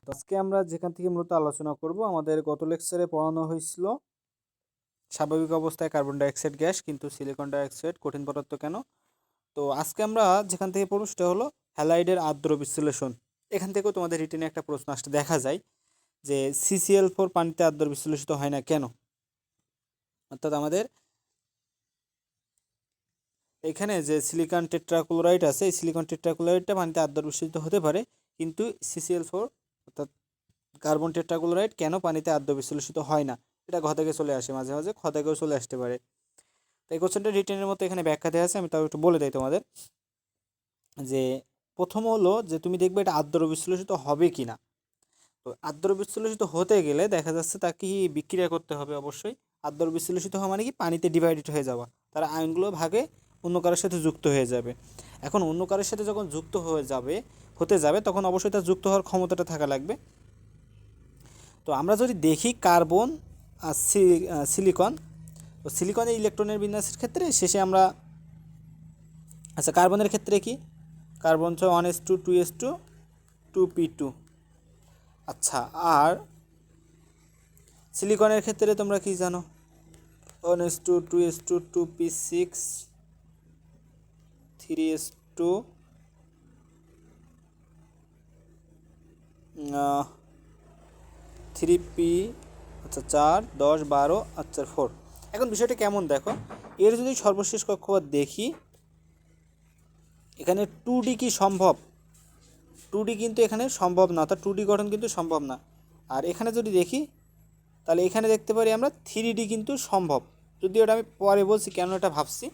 তো আজকে আমরা যেখান থেকে মূলত আলোচনা করব, আমাদের গত লেকচারে পড়ানো হয়েছিল স্বাভাবিক অবস্থায় কার্বন ডাইঅক্সাইড গ্যাস কিন্তু সিলিকন ডাইঅক্সাইড কঠিন পদার্থ কেন। তো আজকে আমরা যেখান থেকে পড়ব সেটা হলো হ্যালাইডের আর্দ্র বিশ্লেষণ। এখান থেকেও তোমাদের রিটেনে একটা প্রশ্ন আসতে দেখা যায় যে CCl4 পানিতে আর্দ্র বিশ্লেষিত হয় না কেন। অর্থাৎ আমাদের এখানে যে সিলিকন টেট্রাক্লোরাইড আছে, এই সিলিকন টেট্রাক্লোরাইডটা পানিতে আর্দ্র বিশ্লেষিত হতে পারে, কিন্তু CCl4 অর্থাৎ কার্বন টেট্রাক্লোরাইড কেন পানিতে আর্দ্র বিশ্লেষিত হয় না, এটা ঘ থেকে চলে আসে, মাঝে মাঝে খ থেকেও চলে আসতে পারে। তো এই কোশ্চেনটা রিটেনের মতো এখানে ব্যাখ্যা দেওয়া আছে, আমি তাও একটু বলে দিই তোমাদের। যে প্রথম হলো যে তুমি দেখবে এটা আর্দ্র বিশ্লেষিত হবে কি না। তো আর্দ্র বিশ্লেষিত হতে গেলে দেখা যাচ্ছে তাকে বিক্রিয়া করতে হবে অবশ্যই। আর্দ্র বিশ্লেষিত হওয়া মানে কি, পানিতে ডিভাইডেড হয়ে যাওয়া, তার আয়নগুলো ভাগে অন্য কারোর সাথে যুক্ত হয়ে যাবে। এখন অন্য কারোর সাথে যখন যুক্ত হতে যাবে তখন অবশ্যই তার যুক্ত হওয়ার ক্ষমতাটা থাকা লাগবে। তো আমরা যদি দেখি কার্বন আর সিলিকন, তো সিলিকনের ইলেকট্রনের বিন্যাসের ক্ষেত্রে শেষে আমরা, আচ্ছা কার্বনের ক্ষেত্রে কি, কার্বন 1s2 2s2 2p2। আচ্ছা, আর সিলিকনের ক্ষেত্রে তোমরা কি জানো, 1s2 2s2 2p6 3s2 3p, আচ্ছা 4 10 12 আচ্ছা 4। এখন বিষয়টা কেমন দেখো, এর যদি সর্বশেষ কক্ষপথ দেখি, এখানে 2D কি সম্ভব? 2D কিন্তু এখানে সম্ভব না, অর্থাৎ 2D গঠন কিন্তু সম্ভব না। আর এখানে যদি দেখি তাহলে এখানে দেখতে পারি আমরা 3D কিন্তু সম্ভব, যদিও এটা আমি পরে বলছি কেন এটা ভাবছি,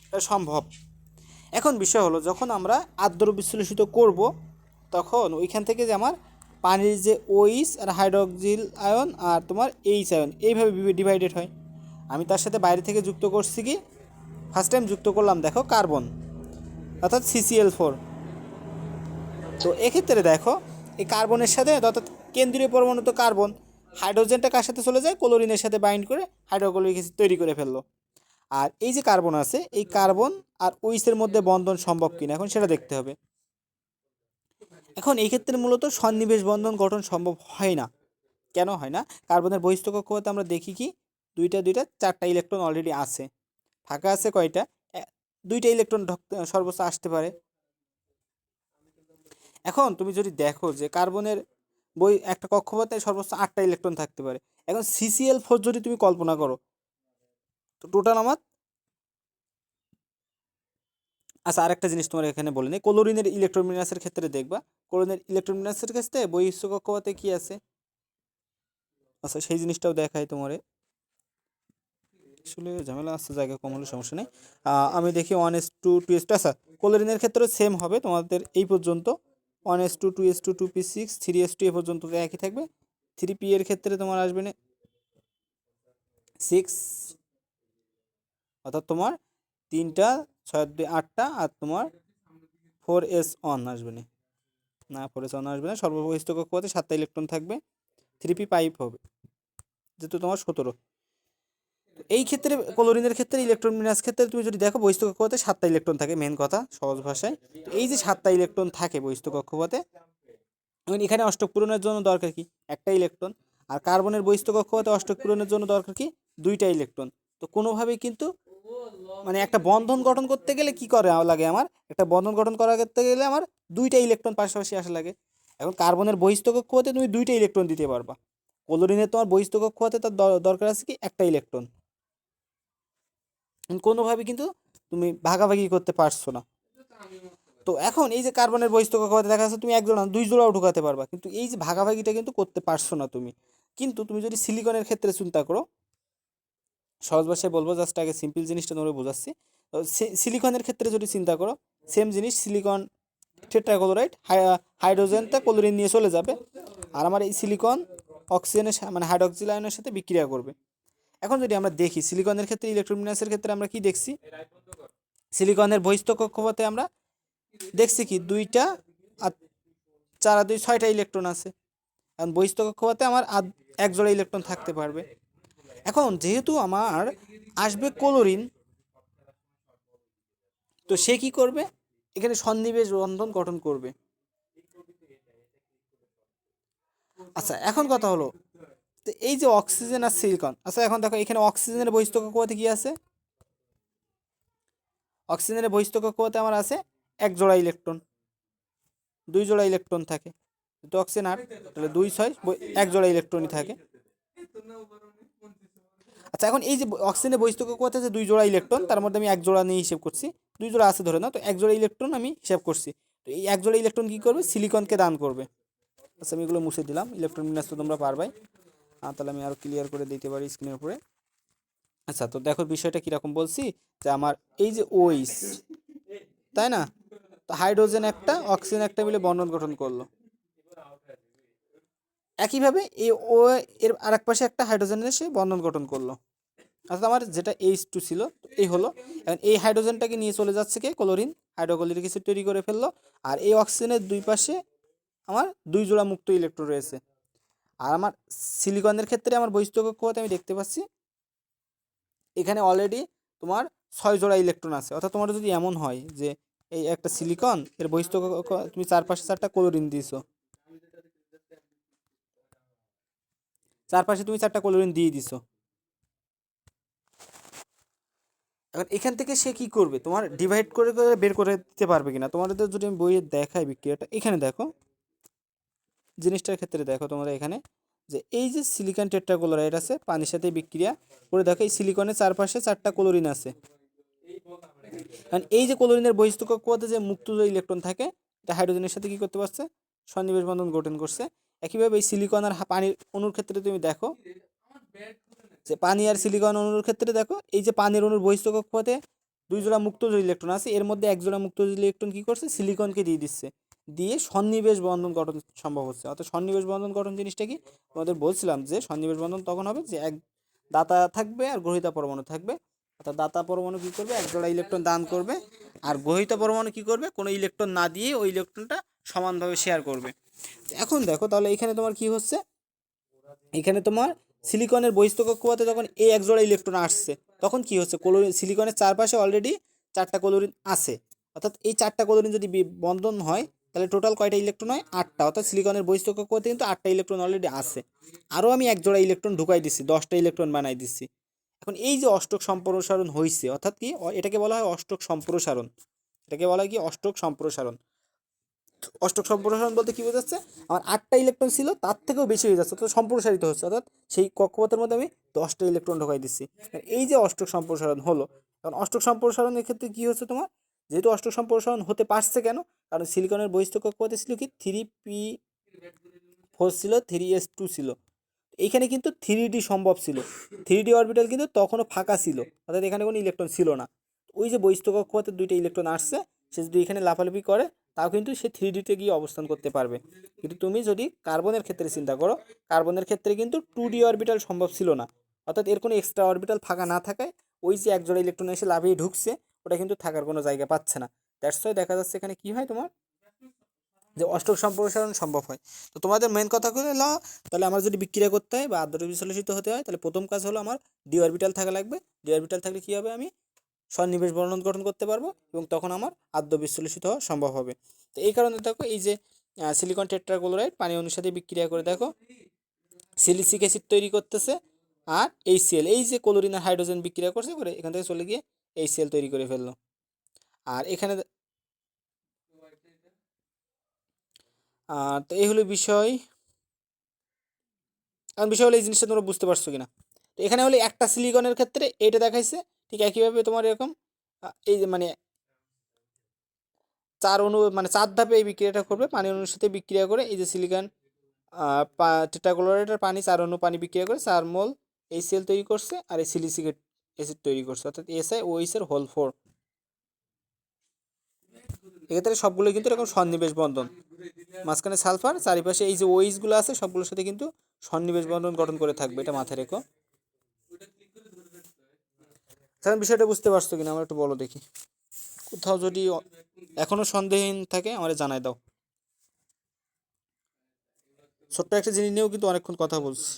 এটা সম্ভব। এখন বিষয় হলো যখন আমরা আর্দ্র বিশ্লেষিত করব তখন ওইখান থেকে যে আমার পানির যে OH আর হাইড্রোক্সিল আয়ন আর তোমার H আয়ন এইভাবে ডিভাইডেড হয়। আমি তার সাথে বাইরে থেকে যুক্ত করছি কি, ফার্স্ট টাইম যুক্ত করলাম দেখো কার্বন, অর্থাৎ CCl4। তো এক্ষেত্রে দেখো এই কার্বনের সাথে, অর্থাৎ কেন্দ্রীয় পরমাণু তো কার্বন, হাইড্রোজেনটা কার সাথে চলে যায়, ক্লোরিনের সাথে বাইন্ড করে হাইড্রোক্লোরিক অ্যাসিড তৈরি করে ফেললো। আর এই যে কার্বন আছে, এই কার্বন আর ওইসের মধ্যে বন্ধন সম্ভব কিনা এখন সেটা দেখতে হবে। এখন এই ক্ষেত্রে মূলত সন্নিবেশ বন্ধন গঠন সম্ভব হয় না। কেন হয় না? কার্বনের বহিস্থ কক্ষপথে আমরা দেখি কি, দুইটা 4টা ইলেকট্রন অলরেডি আছে, ফাঁকা আছে কয়টা, 2টা ইলেকট্রন সর্বোচ্চ আসতে পারে। এখন তুমি যদি দেখো যে কার্বনের একটা কক্ষপথে সর্বোচ্চ 8টা ইলেকট্রন থাকতে পারে। এখন CCl4 যদি তুমি কল্পনা করো, তো টোটাল আমার, আচ্ছা আরেকটা জিনিস তোমার এখানে বলে নেই, ক্লোরিনের ইলেকট্রন বিন্যাসের ক্ষেত্রে দেখবা, ক্লোরিনের ইলেকট্রন বিন্যাসের ক্ষেত্রে বহিঃস্থ কক্ষপথে কি আছে, আচ্ছা সেই জিনিসটাও দেখাই তোমারে, আসলে ঝামেলা আছে, জায়গা কম হলে সমস্যা নেই। আমি দেখি 1s2 2s2, আচ্ছা ক্লোরিনের ক্ষেত্রে সেম হবে তোমাদের এই পর্যন্ত, 1s2 2s2 2p6 3s2 এ পর্যন্ত একই থাকবে। 3p এর ক্ষেত্রে তোমার আসবে না 6, অর্থাৎ তোমার 3টা 6 2 8টা, আর তোমার 4s1 আসবে না, 4s1 আসবে না। সর্ববহিস্থ কক্ষপথে 7টা ইলেকট্রন থাকবে, 3p5 হবে, যেহেতু তোমার 17। এই ক্ষেত্রে ক্লোরিনের ক্ষেত্রে ইলেকট্রন বিন্যাস ক্ষেত্রে তুমি যদি দেখো বহিস্থ কক্ষপথে 7টা ইলেকট্রন থাকে, মেন কথা সহজ ভাষায়। তো এই যে 7টা ইলেকট্রন থাকে বহিস্থ কক্ষপথে, এখানে অষ্টক পূরণের জন্য দরকার কি, একটা ইলেকট্রন। আর কার্বনের বহিস্থ কক্ষপথে অষ্টক পূরণের জন্য দরকার কি, 2টা ইলেকট্রন। তো কোনোভাবেই কিন্তু মানে একটা বন্ধন গঠন করতে গেলে কি করে লাগে, আমার একটা বন্ধন গঠন করা করতে গেলে আমার 2টা ইলেকট্রন পাশাপাশি আসা লাগে। এখন কার্বনের বহিস্থ কক্ষপথে তুমি 2টা ইলেকট্রন দিতে পারবা, ক্লোরিনের তোমার বহিস্থ কক্ষপথে তার দরকার আছে কি, একটা ইলেকট্রন। কোনোভাবে কিন্তু তুমি ভাগাভাগি করতে পারছো না। তো এখন এই যে কার্বনের বহিস্থ কক্ষপথে দেখা যাচ্ছে তুমি 1 জোড়া 2 জোড়াও ঢুকাতে পারবা, কিন্তু এই যে ভাগাভাগিটা কিন্তু করতে পারছো না তুমি। কিন্তু তুমি যদি সিলিকনের ক্ষেত্রে চিন্তা করো, সহজ ভাষায় বলবো, জাস্ট আগে সিম্পল জিনিসটা তোমাকে বোঝাচ্ছি। তো সিলিকনের ক্ষেত্রে যদি চিন্তা করো, সেম জিনিস, সিলিকন টেট্রাক্লোরাইড, হাইড্রোজেনটা ক্লোরিন নিয়ে চলে যাবে, আর আমার এই সিলিকন অক্সিজেনের মানে হাইড্রোক্সিল আয়নের সাথে বিক্রিয়া করবে। এখন যদি আমরা দেখি সিলিকনের ক্ষেত্রে ইলেকট্রন বিন্যাসের ক্ষেত্রে আমরা কি দেখছি, সিলিকনের বহিস্থ কক্ষপথে আমরা দেখছি কি 2টা আর 4 আর 2 6টা ইলেকট্রন আছে। এখন বহিস্থ কক্ষপথে আমার 1 জোড়া ইলেকট্রন থাকতে পারবে। এখন যেহেতু আমার আসবে ক্লোরিন, তো সে কি করবে, এখানে সন্নিবেশ বন্ধন গঠন করবে। আচ্ছা এখন কথা হলো, তো এই যে অক্সিজেন আর সিলিকন, আচ্ছা এখন দেখো এখানে অক্সিজেনের বহিস্থ কক্ষপথে কি আছে? অক্সিজেনের বহিস্থ কক্ষপথে আমার আছে এক জোড়া ইলেকট্রন, দুই জোড়া ইলেকট্রন থাকে, তো অক্সিজেন আর তাহলে দুই ছয় এক জোড়া ইলেকট্রনই থাকে। আচ্ছা এখন এই যে অক্সিজেনের বহিস্থ কক্ষপথে আছে দুই জোড়া ইলেকট্রন, তার মধ্যে আমি এক জোড়া নিয়ে হিসেব করছি, দুই জোড়া আছে ধরে না, তো এক জোড়া ইলেকট্রন আমি হিসাব করছি। তো এই এক জোড়া ইলেকট্রন কি করবে? সিলিকনকে দান করবে। আচ্ছা আমি এগুলো মুছে দিলাম, ইলেকট্রন বিন্যাস তো তোমরা পারবাই। তাহলে আমি আরও ক্লিয়ার করে দিতে পারি স্ক্রিনের উপরে। আচ্ছা তো দেখো বিষয়টা কীরকম বলছি, যে আমার এই যে ওইস, তাই না, তো হাইড্রোজেন একটা অক্সিজেন একটা মিলে বন্ধন গঠন করলো। একইভাবে এই ও এর আরেক পাশে একটা হাইড্রোজেন এসে বন্ধন গঠন করলো, অর্থাৎ আমার যেটা H2 ছিল এই হলো। এখন এই হাইড্রোজেনটাকে নিয়ে চলে যাচ্ছে কে? ক্লোরিন, হাইড্রোক্লোরিক অ্যাসিড তৈরি করে ফেললো। আর এই অক্সিজেনের দুই পাশে আমার দুই জোড়া মুক্ত ইলেকট্রন রয়েছে। আর আমার সিলিকনের ক্ষেত্রে আমার বহিস্থ কক্ষপথে আমি দেখতে পাচ্ছি এখানে অলরেডি তোমার 6 জোড়া ইলেকট্রন আছে। অর্থাৎ তোমার যদি এমন হয় যে এই একটা সিলিকন, এর বহিস্থ তুমি চারপাশে 4টা ক্লোরিন দিয়েছো, চারপাশে তুমি 4টা ক্লোরিন দিয়ে দিছো। এখন এখান থেকে সে কি করবে? তোমার ডিভাইড করে করে বের করে দিতে পারবে কিনা? তোমাদের যদি আমি বইয়ে দেখাই বিক্রিয়াটা, এখানে দেখো জিনিসটার ক্ষেত্রে দেখো তোমরা এখানে যে এই যে সিলিকন টেট্রাক্লোরাইড আছে পানির সাথে বিক্রিয়া করে দেখো, এই সিলিকনের চারপাশে 4টা ক্লোরিন আছে। কারণ এই যে ক্লোরিনের বহিস্থ কক্ষপথে যে মুক্ত যে ইলেকট্রন থাকে, এটা হাইড্রোজেনের সাথে কি করতে পারছে? সন্নিবেশ বন্ধন গঠন করছে। একইভাবে এই সিলিকন আর পানির অণুর ক্ষেত্রে তুমি দেখো যে পানি আর সিলিকন অণুর ক্ষেত্রে দেখো এই যে পানির অণুর বহিস্থ কক্ষপথে দুই জোড়া মুক্ত ইলেকট্রন আছে, এর মধ্যে এক জোড়া মুক্ত ইলেকট্রন কি করছে? সিলিকনকে দিয়ে দিচ্ছে, দিয়ে সন্নিবেশ বন্ধন গঠন সম্ভব হচ্ছে। অর্থাৎ সন্নিবেশ বন্ধন গঠন জিনিসটা কি? তোমাদের বলছিলাম যে সন্নিবেশ বন্ধন তখন হবে যে এক দাতা থাকবে আর গ্রহিতা পরমাণু থাকবে। অর্থাৎ দাতা পরমাণু কি করবে? এক জোড়া ইলেকট্রন দান করবে, আর গ্রহিতা পরমাণু কি করবে? কোনো ইলেকট্রন না দিয়ে ওই ইলেকট্রনটা সমানভাবে শেয়ার করবে। এখন দেখো তাহলে এখানে তোমার কি হচ্ছে, এখানে তোমার সিলিকনের বহিস্থ কক্ষপথে যখন এই এক জোড়া ইলেকট্রন আসছে, তখন কি হচ্ছে? ক্লোরিন সিলিকনের চারপাশে অলরেডি 4টা ক্লোরিন আছে। অর্থাৎ এই 4টা ক্লোরিন যদি বন্ধন হয় তাহলে টোটাল কয়টা ইলেকট্রন হয়? 8টা। অর্থাৎ সিলিকনের বহিস্থ কক্ষপথে কিন্তু 8টা ইলেকট্রন অলরেডি আছে। আরও আমি এক জোড়া ইলেকট্রন ঢুকাই দিচ্ছি, 10টা ইলেকট্রন বানাই দিচ্ছি। এখন এই যে অষ্টক সম্প্রসারণ হয়েছে, অর্থাৎ কি এটাকে বলা হয় অষ্টক সম্প্রসারণ। এটাকে বলা হয় কি? অষ্টক সম্প্রসারণ। অষ্টক সম্প্রসারণ বলতে কি বোঝাচ্ছে? আমার 8টা ইলেকট্রন ছিল, তার থেকেও বেশি হয়ে যাচ্ছে, তো সম্প্রসারিত হচ্ছে। অর্থাৎ সেই কক্ষপথের মধ্যে আমি 10টা ইলেকট্রন ঢোকাই দিচ্ছি। এই যে অষ্টক সম্প্রসারণ হলো, কারণ অষ্টক সম্প্রসারণের ক্ষেত্রে কি হচ্ছে তোমার, যেহেতু অষ্টক সম্প্রসারণ হতে পারছে কেন? কারণ সিলিকনের বহিস্থ কক্ষপথে ছিল কি 3p4 ছিল, 3s2 ছিল। এইখানে কিন্তু 3d সম্ভব ছিল, 3d অরবিটাল কিন্তু তখনও ফাঁকা ছিল, অর্থাৎ এখানে কোনো ইলেকট্রন ছিল না। ওই যে বহিস্থ কক্ষপথে 2টা ইলেকট্রন আসছে, সে যদি এখানে লাফালাফি করে তাও কিন্তু সে 3dতে গিয়ে অবস্থান করতে পারবে। কিন্তু তুমি যদি কার্বনের ক্ষেত্রে চিন্তা করো, কার্বনের ক্ষেত্রে কিন্তু 2d অরবিটাল সম্ভব ছিল না। অর্থাৎ এর কোনো এক্সট্রা অরবিটাল ফাঁকা না থাকায় ওই যে এক জোড়া ইলেকট্রন এসে লাফিয়ে ঢুকছে, ওটা কিন্তু থাকার কোনো জায়গা পাচ্ছে না। দ্যাটস ওয়াই দেখা যাচ্ছে এখানে কি হয় তোমার, যে অষ্টক সম্প্রসারণ সম্ভব হয়। তো তোমাদের মেন কথা হলো, তাহলে আমার যদি বিক্রিয়া করতে হয় বা আদ্র বিশ্লেষিত হতে হয়, তাহলে প্রথম কাজ হলো আমার ডি অরবিটাল থাকা লাগবে। ডি অরবিটাল থাকলে কী হবে? আমি সন্নিবেশ বর্ণন গঠন করতে পারবো এবং তখন আমার আদ্য বিশ্লেষিত হওয়া সম্ভব হবে। তো এই কারণে দেখো এই যে সিলিকন টেট্রাক্লোরাইড পানি অণুর সাথে বিক্রিয়া করে দেখো সিলিসিক অ্যাসিড তৈরি করতেছে, আর HCl, এই যে ক্লোরিন আর হাইড্রোজেন বিক্রিয়া করছে করে এখান থেকে চলে গিয়ে HCl তৈরি করে ফেললো। আর এখানে তো এই হলো বিষয়। এখন বিষয় হলো এই জিনিসটা তোমরা বুঝতে পারছো কিনা। তো এখানে হলো একটা সিলিকনের ক্ষেত্রে এইটা দেখাইছে, ঠিক একইভাবে তোমার এরকম এই যে মানে 4 অণু মানে 4 ধাপে এই বিক্রিয়াটা করবে, পানি অণুর সাথে বিক্রিয়া করে এই যে সিলিকন টেট্রাক্লোরাইড আর পানি 4 অণু পানি বিক্রিয়া করে 4 মোল HCl তৈরি করছে, আর এই সিলিসিক অ্যাসিড তৈরি করছে, অর্থাৎ SiOH এর হোল 4। এক্ষেত্রে সবগুলো কিন্তু এরকম সন্নিবেশ বন্ধন, মাঝখানে সালফার, চারিপাশে এই যে ওইসগুলো আছে সবগুলোর সাথে কিন্তু সন্নিবেশ বন্ধন গঠন করে থাকবে, এটা মাথায় রেখো। এখন বিষয়টা বুঝতে পারছো কিনা আমার একটু বলো দেখি, কোথাও যদি এখনো সন্দেহহীন থাকে আমারে জানাই দাও। ছোট্ট একটা জিনিস নিয়েও কিন্তু অনেকক্ষণ কথা বলছি।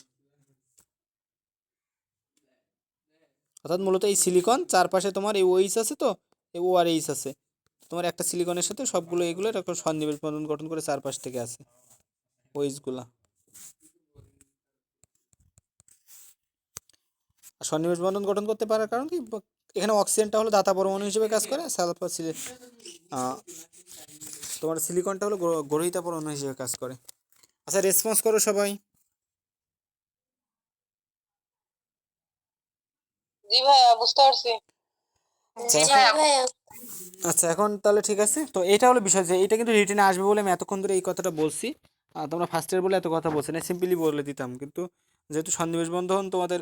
অর্থাৎ মূলত এই সিলিকন চারপাশে তোমার এই ওইস আছে, তো এই ও আর এইস আছে, তোমার একটা সিলিকনের সাথে সবগুলো এগুলো একটা সন্নিবেশ বন্ধন গঠন করে চারপাশ থেকে আছে ওইসগুলা। সন্নিবেশ বন্ধন গঠন করতে পারার কারণ কি, এখানে অক্সিজেনটা হলো দাতা পরমাণু হিসেবে কাজ করে, সালফার তোমার সিলিকনটা হলো গ্রহিতা পরমাণু হিসেবে কাজ করে। আচ্ছা রেসপন্স করো সবাই। জি ভাইয়া বুঝতে পারছি। আচ্ছা এখন তাহলে ঠিক আছে, তো এটা হলো বিষয় যে এটা কিন্তু রিটেনে আসবে বলে আমি এতক্ষণ ধরে এই কথাটা বলছি। তোমরা ফার্স্ট ইয়ার বলে এত কথা বলছো না, সিম্পলি বলে দিতাম, কিন্তু যেহেতু সন্নিবেশ বন্ধন তোমাদের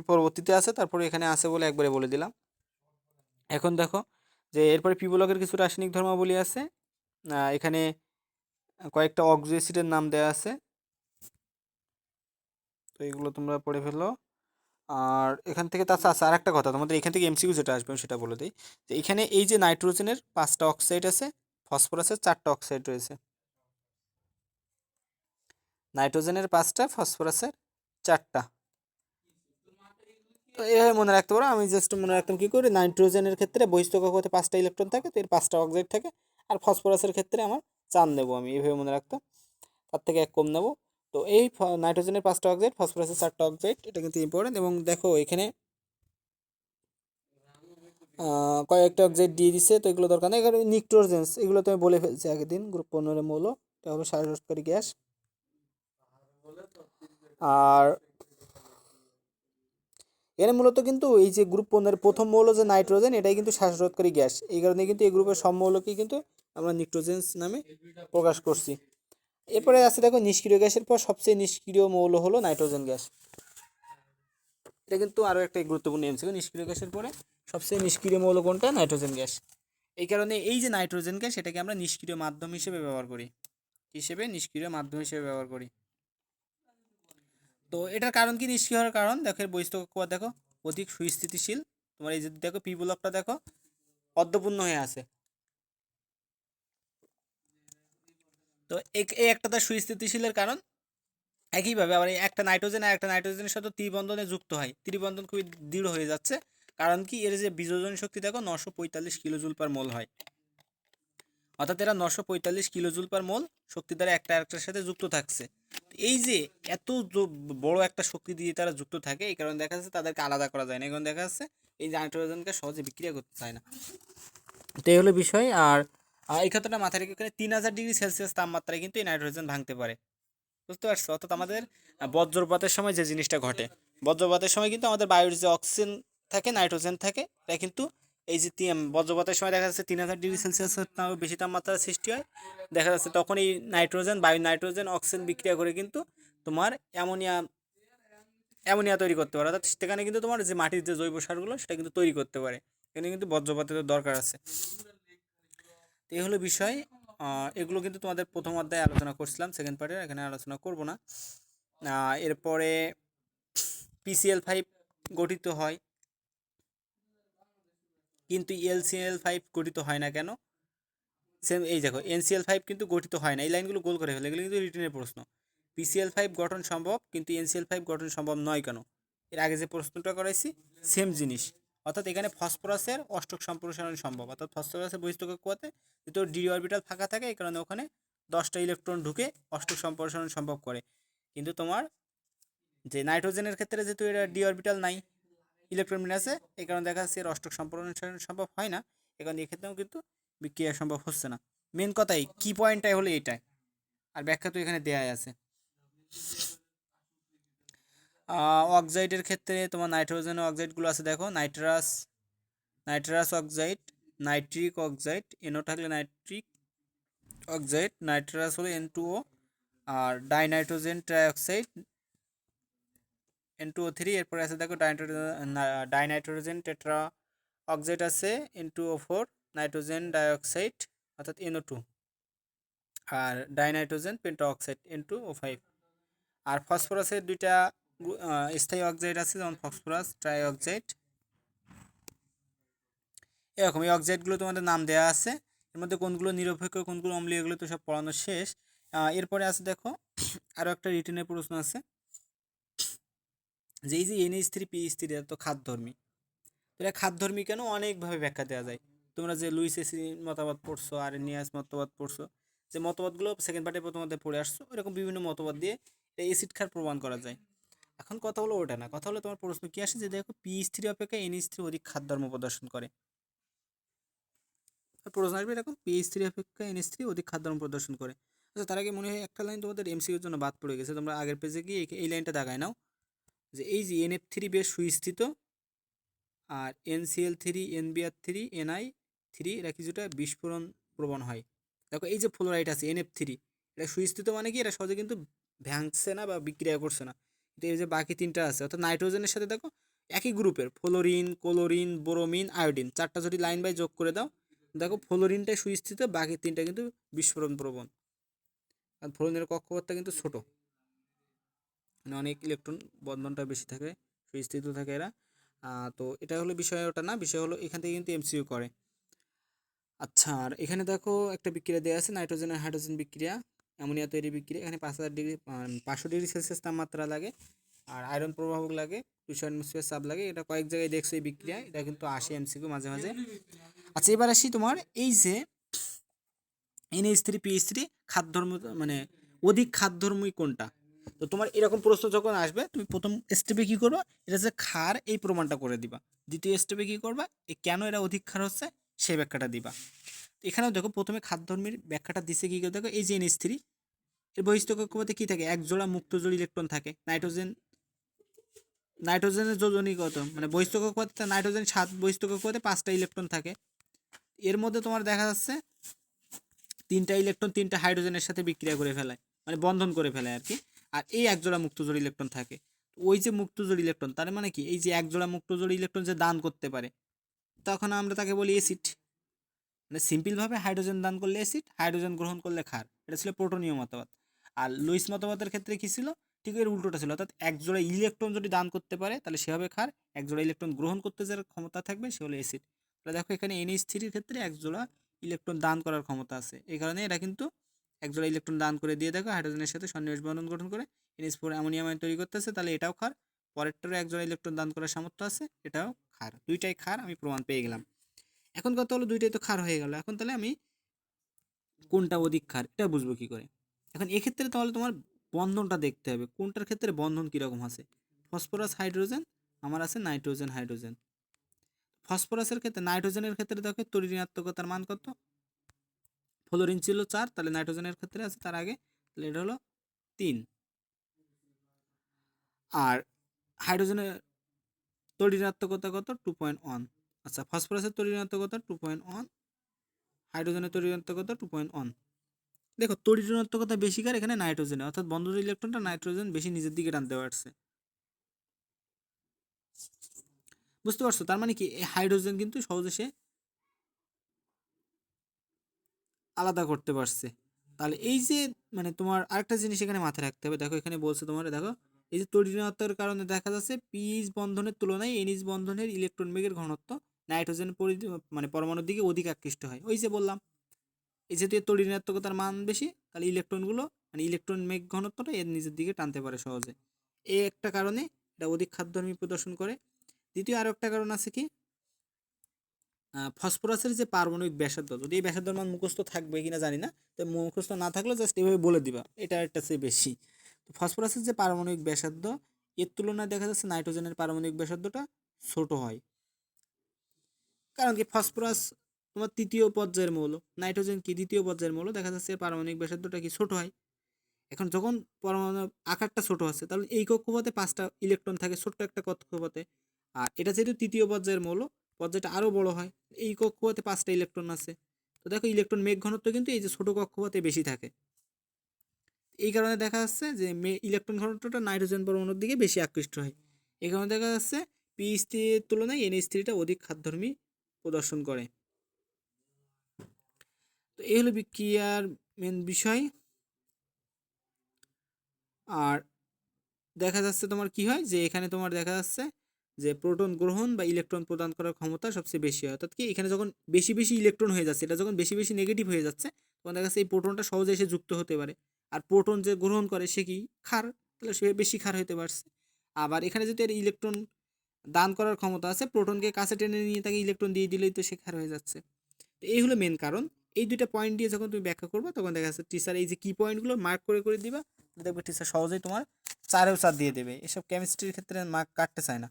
পরবর্তীতে আছে, তারপরে এখানে আছে বলে একবারে বলে দিলাম। এখন দেখো যে এরপরে পি ব্লকের কিছু রাসায়নিক ধর্মাবলী আছে। এখানে কয়েকটা অক্সো অ্যাসিডের নাম দেওয়া আছে, তো এগুলো তোমরা পড়ে ফেলো। আর এখান থেকে তাছাড়া আছে আর একটা কথা, তোমাদের এখান থেকে এমসিকিউ যেটা আসবে আমি সেটা বলে দিই, যে এখানে এই যে নাইট্রোজেনের 5টা অক্সাইড আছে, ফসফরাসের 4টা অক্সাইড রয়েছে। নাইট্রোজেনের 5টা, ফসফরাসের 4টা। তো এইভাবে মনে রাখতে পারো। আমি জাস্ট মনে রাখতাম কী করে, নাইট্রোজেনের ক্ষেত্রে বহিস্থ কক্ষপথে 5টা ইলেকট্রন থাকে, তো এর 5টা অক্সাইড থাকে। আর ফসফরাসের ক্ষেত্রে আমার 4 নেবো, আমি এইভাবে মনে রাখতাম, তার থেকে 1 কম নেবো। তো এই নাইট্রোজেনের 5টা অক্সাইড, ফসফরাসের 4টা অক্সাইড, এটা কিন্তু ইম্পর্টেন্ট। এবং দেখো এখানে কয়েকটা অক্সাইড দিয়ে দিছে, তো এগুলো দরকার নেই। এখানে নিক্টোজেন্স, এগুলো তো আমি বলে ফেলছি আগের দিন, গ্রুপ 15 মৌল, এটা হলো শ্বাসরোধকারী গ্যাস। আর এর মূলত কিন্তু এই যে গ্রুপ 15 প্রথম মৌল যে নাইট্রোজেন, এটাই কিন্তু শ্বাসরোধকারী গ্যাস। এই কারণে কিন্তু এই গ্রুপের সব মৌলকেই কিন্তু আমরা নিক্টোজেন্স নামে প্রকাশ করছি। এরপরে আছে দেখো নিষ্ক্রিয় গ্যাসের পর সবচেয়ে নিষ্ক্রিয় মৌল হলো নাইট্রোজেন গ্যাস। এটা কিন্তু আরও একটা গুরুত্বপূর্ণ এমসিকিউ, নিষ্ক্রিয় গ্যাসের পরে সবচেয়ে নিষ্ক্রিয় মৌল কোনটা? Nitrogen gas. এই কারণে এই যে নাইট্রোজেন গ্যাস, এটাকে আমরা নিষ্ক্রিয় মাধ্যম হিসেবে ব্যবহার করি, নিষ্ক্রিয় মাধ্যম হিসেবে ব্যবহার করি। তো এটার কারণ কি নিষ্ক্রিয় হওয়ার কারণ? দেখো এর বহিস্থ কক্ষপথ দেখো অধিক সুস্থিতিশীল। তোমার এই যে দেখো পি ব্লকটা দেখো অর্ধপূর্ণ হয়ে আছে, তো এই একটা তার সুস্থিতিশীলের কারণ। একইভাবে আবার এই একটা নাইট্রোজেন আর একটা নাইট্রোজেনের সাথে ত্রিবন্ধনে যুক্ত হয়, ত্রিবন্ধন খুবই দৃঢ় হয়ে যাচ্ছে। কারণ কি, এর যে বিযোজন শক্তি দেখো 945 কিলোজুল পার মোল হয়, অর্থাৎ এরা 945 কিলোজুল পার মোল শক্তি দ্বারা একটা আরেকটার সাথে যুক্ত থাকছে। এই যে এত বড় একটা শক্তি দিয়ে তারা যুক্ত থাকে, এই কারণে দেখা যাচ্ছে তাদেরকে আলাদা করা যায় না। এখন দেখা যাচ্ছে এই নাইট্রোজেনকে সহজে বিক্রিয়া করতে চায় না। তো এই হলো বিষয়। আর এই কথাটা মাথায় রেখে এখানে 3000 ডিগ্রি সেলসিয়াস তাপমাত্রায় কিন্তু এই নাইট্রোজেন ভাঙতে পারে, বুঝতে পারছো? অর্থাৎ আমাদের বজ্রপাতের সময় যে জিনিসটা ঘটে, বজ্রপাতের সময় কিন্তু আমাদের বায়ুর যে অক্সিজেন থাকে, নাইট্রোজেন থাকে, এটা কিন্তু এই যে বজ্রপাতের সময় দেখা যাচ্ছে 3000 ডিগ্রি সেলসিয়াসের বেশি তাপমাত্রার সৃষ্টি হয়। দেখা যাচ্ছে তখন এই নাইট্রোজেন, বায়ু নাইট্রোজেন অক্সিজেন বিক্রিয়া করে কিন্তু তোমার অ্যামোনিয়া অ্যামোনিয়া তৈরি করতে পারে। অর্থাৎ সেখানে কিন্তু তোমার যে মাটির যে জৈব সারগুলো সেটা কিন্তু তৈরি করতে পারে। এখানে কিন্তু বজ্রপাতের দরকার আছে। তো এই হলো বিষয়। এগুলো কিন্তু তোমাদের প্রথম অধ্যায়ে আলোচনা করছিলাম, সেকেন্ড পার্টে এখানে আলোচনা করব না। এরপরে PCl5 গঠিত হয়, কিন্তু LCl5 গঠিত হয় না কেন? সেম এই দেখো NCl5 কিন্তু গঠিত হয় না, এই লাইনগুলো গোল করে ফেলে, এগুলো কিন্তু রিটেনের প্রশ্ন। PCl5 গঠন সম্ভব কিন্তু NCl5 গঠন সম্ভব নয় কেন? এর আগে যে প্রশ্নটা করাইছি সেম জিনিস। অর্থাৎ এখানে ফসফরাসের অষ্টক সম্প্রসারণ সম্ভব, অর্থাৎ ফসফরাসের বহিস্থ কক্ষপথে যেহেতু ডি অরবিটাল ফাঁকা থাকে, এই কারণে ওখানে 10টা ইলেকট্রন ঢুকে অষ্টক সম্প্রসারণ সম্ভব করে। কিন্তু তোমার যে নাইট্রোজেনের ক্ষেত্রে যেহেতু এটা ডি অরবিটাল নাই, ইলেকট্রন বিন্যাস আছে, এই কারণে দেখা যাচ্ছে এর অষ্টক সম্প্রসারণ সম্ভব হয় না। এই কারণে এক্ষেত্রেও কিন্তু বিক্রিয়া সম্ভব হচ্ছে না। মেন কথাই কি পয়েন্টটাই হলো এইটাই, আর ব্যাখ্যা তো এখানে দেয়াই আছে। অক্সাইডের ক্ষেত্রে তোমার নাইট্রোজেন অক্সাইডগুলো আছে দেখো, nitrous oxide, nitric oxide, NO থাকলে নাইট্রিক অক্সাইড, নাইট্রাস হলো N2O, আর ডাইনাইট্রোজেন ট্রাইঅক্সাইড N2O3। এরপরে আছে দেখো ডাইনাইট্রোজেন টেট্রা অক্সাইড আছে N2O4, নাইট্রোজেন ডাইঅক্সাইড অর্থাৎ NO2, আর ডাইনাইট্রোজেন পেন্টা অক্সাইড N2O5। আর ফসফরাসের দুইটা স্থায়ী অক্সাইড আছে, যেমন ফসফরাস ট্রাইঅক্সাইড। এরকম এই অক্সাইডগুলো তোমাদের নাম দেওয়া আছে, এর মধ্যে কোনগুলো নিরপেক্ষ কোনগুলো অম্লীয় এগুলো তো সব পড়ানো শেষ। এরপরে আছে দেখো আরও একটা রিটেনের প্রশ্ন আছে, যে এই যে NH3PH3 তো খাদ্যধর্মী, এটা খাদ্যধর্মী কেন? অনেকভাবে ব্যাখ্যা দেওয়া যায়। তোমরা যে লুইস এসির মতবাদ পড়ছো, আর নিয়াস মতবাদ পড়ছো, যে মতবাদগুলো সেকেন্ড পার্টে প্রথম অধ্যায়ে পড়ে আসছো, এরকম বিভিন্ন মতবাদ দিয়ে এই অ্যাসিড ক্ষার প্রমাণ করা যায়। এখন কথা হলো ওটা না, কথা হলো তোমার প্রশ্ন কি আসে যে দেখো PH3 অপেক্ষা NH3 অধিক খাদ্যধর্ম প্রদর্শন করে। প্রশ্ন আসবে এরকম PH3 অপেক্ষা NH3 অধিক খাদ্যধর্ম প্রদর্শন করে। আচ্ছা তার আগে মনে হয় একটা লাইন তোমাদের MCQর জন্য বাদ পড়ে গেছে, তোমরা আগের পেজে গিয়ে এই লাইনটা দাগায় নাও যে এই যে NF3 বেশ সুস্থিত আর NCl3 NBr3 Ni3 এরা কিছুটা বিস্ফোরণ প্রবণ হয়। দেখো এই যে ফ্লোরাইড আছে NF3, এটা সুস্থিত মানে কি, এরা সহজে কিন্তু ভাঙছে না বা বিক্রিয়া করছে না। কিন্তু এই যে বাকি তিনটা আছে অর্থাৎ নাইট্রোজেনের সাথে দেখো একই গ্রুপের ফ্লোরিন, ক্লোরিন, ব্রোমিন, আয়োডিন, চারটা যদি লাইন বাই যোগ করে দাও দেখো ফ্লোরিনটাই সুস্থিত, বাকি তিনটা কিন্তু বিস্ফোরণ প্রবণ। কারণ ফ্লোরিনের কক্ষপথটা কিন্তু ছোট, মানে অনেক ইলেকট্রন বন্ধনটা বেশি থাকে, সুস্থিত থাকে এরা। তো এটা হলো বিষয়, ওটা না, বিষয় হলো এখান থেকে কিন্তু MCQ করে। আচ্ছা আর এখানে দেখো একটা বিক্রিয়া দেওয়া আছে নাইট্রোজেন আর হাইড্রোজেন বিক্রিয়া, অ্যামোনিয়া তৈরি বিক্রিয়া। এখানে 5000 ডিগ্রি 500 ডিগ্রি সেলসিয়াস তাপমাত্রা লাগে, আর আয়রন প্রভাবক লাগে, 200 অ্যাটমসফিয়ার চাপ লাগে। এটা কয়েক জায়গায় দেখছো এই বিক্রিয়া, এটা কিন্তু আসে MCQ মাঝে মাঝে। আচ্ছা এবার আসি তোমার এই যে NH3 PH3 খাদ্যধর্ম মানে অধিক খাদ্যধর্মী কোনটা। তো তোমার এরকম প্রশ্ন যখন আসবে তুমি প্রথম স্টেপে কী করবা, এটা যে ক্ষার এই প্রমাণটা করে দিবা। দ্বিতীয় স্টেপে কী করবা, কেন এরা অধিক ক্ষার হচ্ছে সেই ব্যাখ্যাটা দিবা। তো এখানেও দেখো প্রথমে খাদ্যধর্মীর ব্যাখ্যাটা দিচ্ছে কী করে, দেখো এই যে NH3 এর বহিস্থ কক্ষপথে কী থাকে, এক জোড়া মুক্ত জোড় ইলেকট্রন থাকে। নাইট্রোজেনের যোজনী কত, মানে বহিস্থ কক্ষপথে নাইট্রোজেন 7, বহিস্থ কক্ষপথে 5টা ইলেকট্রন থাকে। এর মধ্যে তোমার দেখা যাচ্ছে 3টা ইলেকট্রন 3টা হাইড্রোজেনের সাথে বিক্রিয়া করে ফেলায়, মানে বন্ধন করে ফেলায় আর কি। আর এই এক জোড়া মুক্তজোড় ইলেকট্রন থাকে। ওই যে মুক্তজোড় ইলেকট্রন তার মানে কি, এই যে এক জোড়া মুক্তজোড় ইলেকট্রন যে দান করতে পারে তখন আমরা তাকে বলি অ্যাসিড। মানে সিম্পলভাবে হাইড্রোজেন দান করলে অ্যাসিড, হাইড্রোজেন গ্রহণ করলে ক্ষার। এটা ছিল প্রোটনীয় মতবাদ। আর লুইস মতবাদের ক্ষেত্রে কি ছিল, ঠিক এর উল্টোটা ছিল, অর্থাৎ এক জোড়া ইলেকট্রন যদি দান করতে পারে তাহলে সে হবে ক্ষার, এক জোড়া ইলেকট্রন গ্রহণ করতে যার ক্ষমতা থাকবে সে হলো অ্যাসিড। তাহলে দেখো এখানে NH3 ক্ষেত্রে এক জোড়া ইলেকট্রন দান করার ক্ষমতা আছে, এই কারণে এরা কিন্তু এক জোড়া ইলেকট্রন দান করে দিয়ে দেখো হাইড্রোজেনের সাথে সন্নিবেশ বন্ধন গঠন করে NH4 অ্যামোনিয়াম আয়ন তৈরি করতেছে, তাহলে এটাও ক্ষার। পরেরটারও এক জোড়া ইলেকট্রন দান করার সামর্থ্য আছে, এটাও ক্ষার। দুইটাই ক্ষার, আমি প্রমাণ পেয়ে গেলাম। এখন কথা হলো দুইটাই তো ক্ষার হয়ে গেল, এখন তাহলে আমি কোনটা অধিক ক্ষার এটা বুঝবো কি করে। এখন এক্ষেত্রে তাহলে তোমার বন্ধনটা দেখতে হবে, কোনটার ক্ষেত্রে বন্ধন কীরকম আছে। ফসফরাস হাইড্রোজেন, আমার আছে নাইট্রোজেন হাইড্রোজেন। ফসফরাসের ক্ষেত্রে, নাইট্রোজেনের ক্ষেত্রে দেখো তড়িৎ ঋণাত্মকতার মান কত, ফ্লোরিন ছিল 4, তাহলে নাইট্রোজেনের ক্ষেত্রে আছে তার আগে, তাহলে এটা হলো 3। আর হাইড্রোজেনের তড়িৎ ঋণাত্মকতা কত, 2.1। আচ্ছা ফসফরাসের তড়িৎ ঋণাত্মকতা 2.1, হাইড্রোজেনের তড়িৎ ঋণাত্মকতা 2.1। দেখো তড়িৎ ঋণাত্মকতা বেশি কার, এখানে নাইট্রোজেনে, অর্থাৎ বন্ধনের ইলেকট্রনটা নাইট্রোজেন বেশি নিজের দিকে টানতে পারছে। বুঝতে পারছো, তার মানে কি এই হাইড্রোজেন কিন্তু সহজে সে আলাদা করতে পারছে। তাহলে এই যে মানে তোমার আরেকটা জিনিস এখানে মাথায় রাখতে হবে, দেখো এখানে বলছে তোমার, দেখো এই যে তড়িৎ ঋণাত্মকের কারণে দেখা যাচ্ছে পিএইচ বন্ধনের তুলনায় এনএইচ বন্ধনের ইলেকট্রন বেগের ঘনত্ব নাইট্রোজেন মানে পরমাণুর দিকে অধিক আকৃষ্ট হয়। ওই যে বললাম এই যেহেতু এর তড়িৎ ঋণাত্মকতার মান বেশি, তাহলে ইলেকট্রনগুলো মানে ইলেকট্রন মেঘ ঘনত্বটা এর নিজের দিকে টানতে পারে সহজে। এই একটা কারণে এটা অধিক খাদ্যধর্মী প্রদর্শন করে। দ্বিতীয় আরও একটা কারণ আছে কি, ফসফরাসের যে পারমাণবিক ব্যাসার্ধ, যদি এই ব্যাসার্ধের মান মুখস্থ থাকবে কিনা জানি না, তো মুখস্থ না থাকলেও জাস্ট এভাবে বলে দিবা, এটা একটা চেয়ে বেশি। তো ফসফরাসের যে পারমাণবিক ব্যাসার্ধ এর তুলনায় দেখা যাচ্ছে নাইট্রোজেনের পারমাণবিক ব্যাসার্ধটা ছোট হয়। কারণ কি, ফসফরাস তোমার তৃতীয় পর্যায়ের মৌল, নাইট্রোজেন কি দ্বিতীয় পর্যায়ের মৌল, দেখা যাচ্ছে এর পারমাণবিক ব্যাসার্ধটা কি ছোট হয়। এখন যখন পরমাণু আকারটা ছোট আছে তাহলে এই কক্ষপথে 5টা ইলেকট্রন থাকে ছোট্ট একটা কক্ষপথে, আর এটা যেহেতু তৃতীয় পর্যায়ের মৌল পর্যায়টা আরও বড় হয়, এই কক্ষপথে 5টা ইলেকট্রন আছে। তো দেখো ইলেকট্রন মেঘ ঘনত্ব কিন্তু এই যে ছোট কক্ষপথে বেশি থাকে, এই কারণে দেখা যাচ্ছে যে ইলেকট্রন ঘনত্বটা নাইট্রোজেন পরমাণুর দিকে বেশি আকৃষ্ট হয়। এই কারণে দেখা যাচ্ছে PH3 এর তুলনায় NH3টা অধিক খাদ্যধর্মী প্রদর্শন করে। তো এই হলো বিক্রিয়ার মেন বিষয়। আর দেখা যাচ্ছে তোমার কি হয়, যে এখানে তোমার দেখা যাচ্ছে যে প্রোটন গ্রহণ বা ইলেকট্রন প্রদান করার ক্ষমতা সবচেয়ে বেশি হয়। অর্থাৎ কি এখানে যখন বেশি বেশি ইলেকট্রন হয়ে যাচ্ছে, এটা যখন বেশি বেশি নেগেটিভ হয়ে যাচ্ছে তখন দেখা যাচ্ছে এই প্রোটনটা সহজে এসে যুক্ত হতে পারে। আর প্রোটন যে গ্রহণ করে সে কি ক্ষার, তাহলে সে বেশি ক্ষার হতে পারছে। আবার এখানে যদি এর ইলেকট্রন দান করার ক্ষমতা আছে, প্রোটনকে কাছে টেনে নিয়ে তাকে ইলেকট্রন দিয়ে দিলেই তো সে ক্ষার হয়ে যাচ্ছে। তো এই হলো মেন কারণ। এই দুইটা পয়েন্ট দিয়ে যখন তুমি ব্যাখ্যা করবে তখন দেখা যাচ্ছে টিচার এই যে কি পয়েন্টগুলো মার্ক করে করে দিবা, দেখবে টিচার সহজেই তোমার চারেও 4 দিয়ে দেবে, এসব কেমিস্ট্রির ক্ষেত্রে মার্ক কাটতে চায় না।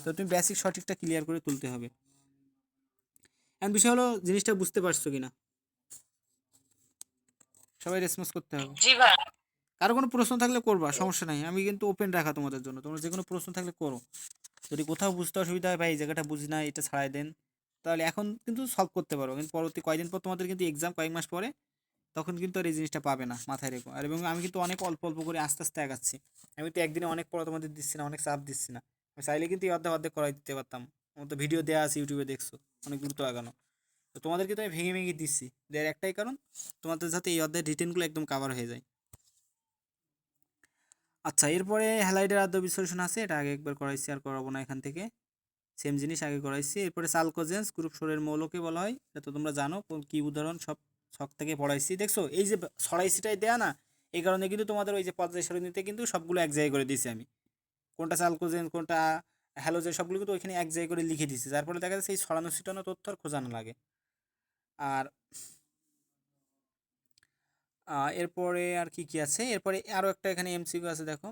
তো তুমি বেসিক সঠিকটা ক্লিয়ার করে তুলতে হবে। এখন বিষয় হলো জিনিসটা বুঝতে পারছো কিনা, সবাই রেসপন্স করতে হবে। জি ভাই। কারো কোনো প্রশ্ন থাকলে করবা, সমস্যা নাই, আমি কিন্তু ওপেন রাখা তোমাদের জন্য, তোমরা যে কোনো প্রশ্ন থাকলে করো। যদি কোথাও বুঝতে অসুবিধা হয়, ভাই এই জায়গাটা বুঝি না, এটা ছাড়াই দেন, তাহলে এখন কিন্তু সলভ করতে পারো, কিন্তু পরবর্তী কয়েকদিন পর তোমাদের কিন্তু এক্সাম, কয়েক মাস পরে, তখন কিন্তু আর এই জিনিসটা পাবে না, মাথায় রেখো। আর এবং আমি কিন্তু অনেক অল্প অল্প করে আস্তে আস্তে আগাচ্ছি, আমি তো একদিনে অনেক পড়া তোমাদের দিচ্ছি না, অনেক চাপ দিচ্ছি না। আমি চাইলে কিন্তু এই অর্ধেক অর্ধেক করাই দিতে পারতাম, আমার তো ভিডিও দেওয়া আছে ইউটিউবে, দেখছো অনেক দ্রুত আগানো। তো তোমাদেরকে তো আমি ভেঙে ভেঙে দিচ্ছি, দেওয়ার একটাই কারণ তোমাদের যাতে এই অধ্যায়ের রিটেনগুলো একদম কাভার হয়ে যায়। আচ্ছা, এরপরে হ্যালাইডের আদ্য বিশ্লেষণ আছে, এটা আগে একবার করাইছি, আর করাবো না এখান থেকে, সেম জিনিস আগে করাইছি। এরপরে সালকোজেন্স গ্রুপ সরের মৌলকে বলা হয়, এটা তো তোমরা জানো, কি উদাহরণ সব শখ থেকে পড়াইছি। দেখছো এই যে ছড়াইছিটাই দেয়া না, এই কারণে কিন্তু তোমাদের ওই যে পর্যায় সারণীতে কিন্তু সবগুলো এক জায়গায় করে দিয়েছি আমি, কোনটা সালকোজেন কোনটা হ্যালোজেন সবগুলো কিন্তু ওইখানে এক জায়গায় করে লিখে দিয়েছি, যার ফলে দেখা যাচ্ছে এই ছড়ানো ছিটানো তথ্য আর খোঁজানো লাগে। আর এরপরে আর কি কি আছে, এরপরে আরও একটা এখানে এমসিকিউ আছে, দেখো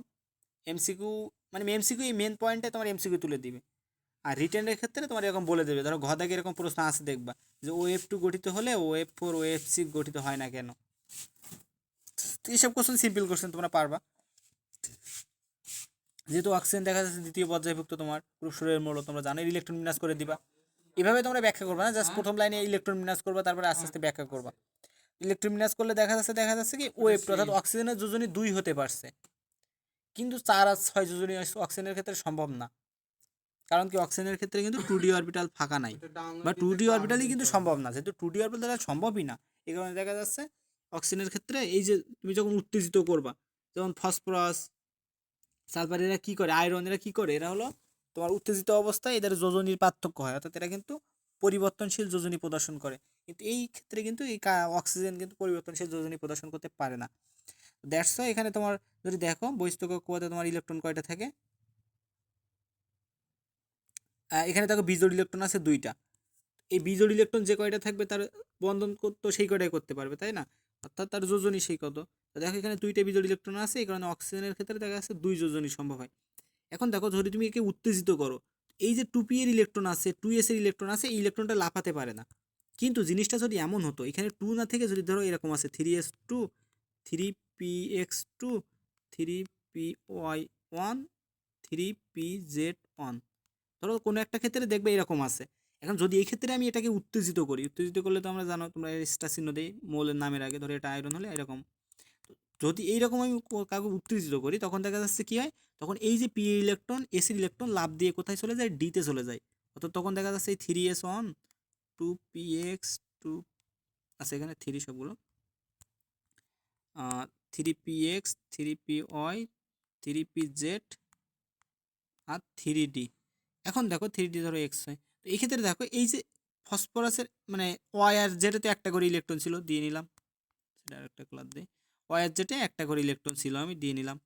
এমসিকিউ মানে এমসিকিউ এই মেন পয়েন্টে তোমার এমসিকিউ তুলে দিবে। আর রিটেনের ক্ষেত্রে তোমার এরকম বলে দেবে, ধরো ঘ দাগে এরকম প্রশ্ন আছে দেখবা, যে OF2 গঠিত হলে OF4 OF6 গঠিত হয় না কেন। তো এইসব কোশ্চেন সিম্পল কোশ্চেন তোমরা পারবা, যেহেতু অক্সিজেন দেখা যাচ্ছে দ্বিতীয় পর্যায়ভুক্ত, তোমার গ্রুপ মূল তোমরা জানো, ইলেকট্রন বিন্যাস করে দিবা। এভাবে তোমরা ব্যাখ্যা করবা না, জাস্ট প্রথম লাইনে ইলেকট্রন বিন্যাস করবা, তারপরে আস্তে আস্তে ব্যাখ্যা করবা। ইলেকট্রন বিন্যাস করলে দেখা যাচ্ছে কি OF2 অর্থাৎ অক্সিজেনের যোজনী 2 হতে পারছে, কিন্তু 4 আর 6 যোজনী অক্সিজেনের ক্ষেত্রে সম্ভব না, কারণ কি অক্সিজেনের ক্ষেত্রে কিন্তু 2D অরবিটাল ফাঁকা নাই, বা 2D অরবিটালই কিন্তু সম্ভব না, যেহেতু 2D অরবিটাল সম্ভবই না, এই কারণে দেখা যাচ্ছে অক্সিজেনের ক্ষেত্রে এই যে তুমি যখন উত্তেজিত করবা, যেমন ফসফরাস সালফার, এরা কি করে, আয়রন এরা কি করে, এরা হলো তোমার উত্তেজিত অবস্থায় এদের যোজনীর পার্থক্য হয়, অর্থাৎ এরা কিন্তু পরিবর্তনশীল যোজনী প্রদর্শন করে, কিন্তু এই ক্ষেত্রে কিন্তু এই অক্সিজেন কিন্তু পরিবর্তনশীল যোজনী প্রদর্শন করতে পারে না। দ্যাটস ওয়াই এখানে তোমার যদি দেখো বহিস্থ কক্ষপথে তোমার ইলেকট্রন কয়টা থাকে, এখানে দেখো বিজোড় ইলেকট্রন আছে 2টা, এই বিজোড় ইলেকট্রন যে কয়টা থাকবে তার বন্ধন তো সেই কয়টাই করতে পারবে, তাই না, অর্থাৎ তার যোজনী সেই কত। তো দেখো এখানে 2টা বিজোড় ইলেকট্রন আছে, এই কারণে অক্সিজেনের ক্ষেত্রে দেখা যাচ্ছে 2 যোজনী সম্ভব হয়। এখন দেখো যদি তুমি একে উত্তেজিত করো, এই যে 2p এর ইলেকট্রন আছে 2s এর ইলেকট্রন আছে, এই ইলেকট্রনটা লাফাতে পারে না, কিন্তু জিনিসটা যদি এমন হতো এখানে 2 না থেকে যদি ধরো এরকম আছে 3s2 3px2 3py1 3pz1, ধরো কোনো একটা ক্ষেত্রে দেখবে এরকম আছে। এখন যদি এই ক্ষেত্রে আমি এটাকে উত্তেজিত করি, উত্তেজিত করলে তো আমরা জানো, তোমরা স্টার চিহ্ন দেই মৌলের নামের আগে, ধরো এটা আয়রন হলে এরকম, যদি এইরকম আমি কাউকে উত্তেজিত করি, তখন দেখা যাচ্ছে কি হয়, তখন এই যে পি ইলেকট্রন এসির ইলেকট্রন লাভ দিয়ে কোথায় চলে যায়, ডিতে চলে যায়, অর্থাৎ তখন দেখা যাচ্ছে এই 3s1 2px2 আছে এখানে 3 সবগুলো, 3px 3py 3pz আর 3d। এখন দেখো 3D ধরো এক্স হয়, তো এই ক্ষেত্রে দেখো এই যে ফসফরাসের মানে ওয়াই আর জেডে একটা করে ইলেকট্রন ছিল, দিয়ে নিলাম, সেটা আরেকটা ক্লাস দিই, ওয়াই আর জেডে একটা করে ইলেকট্রন ছিল, আমি দিয়ে নিলাম।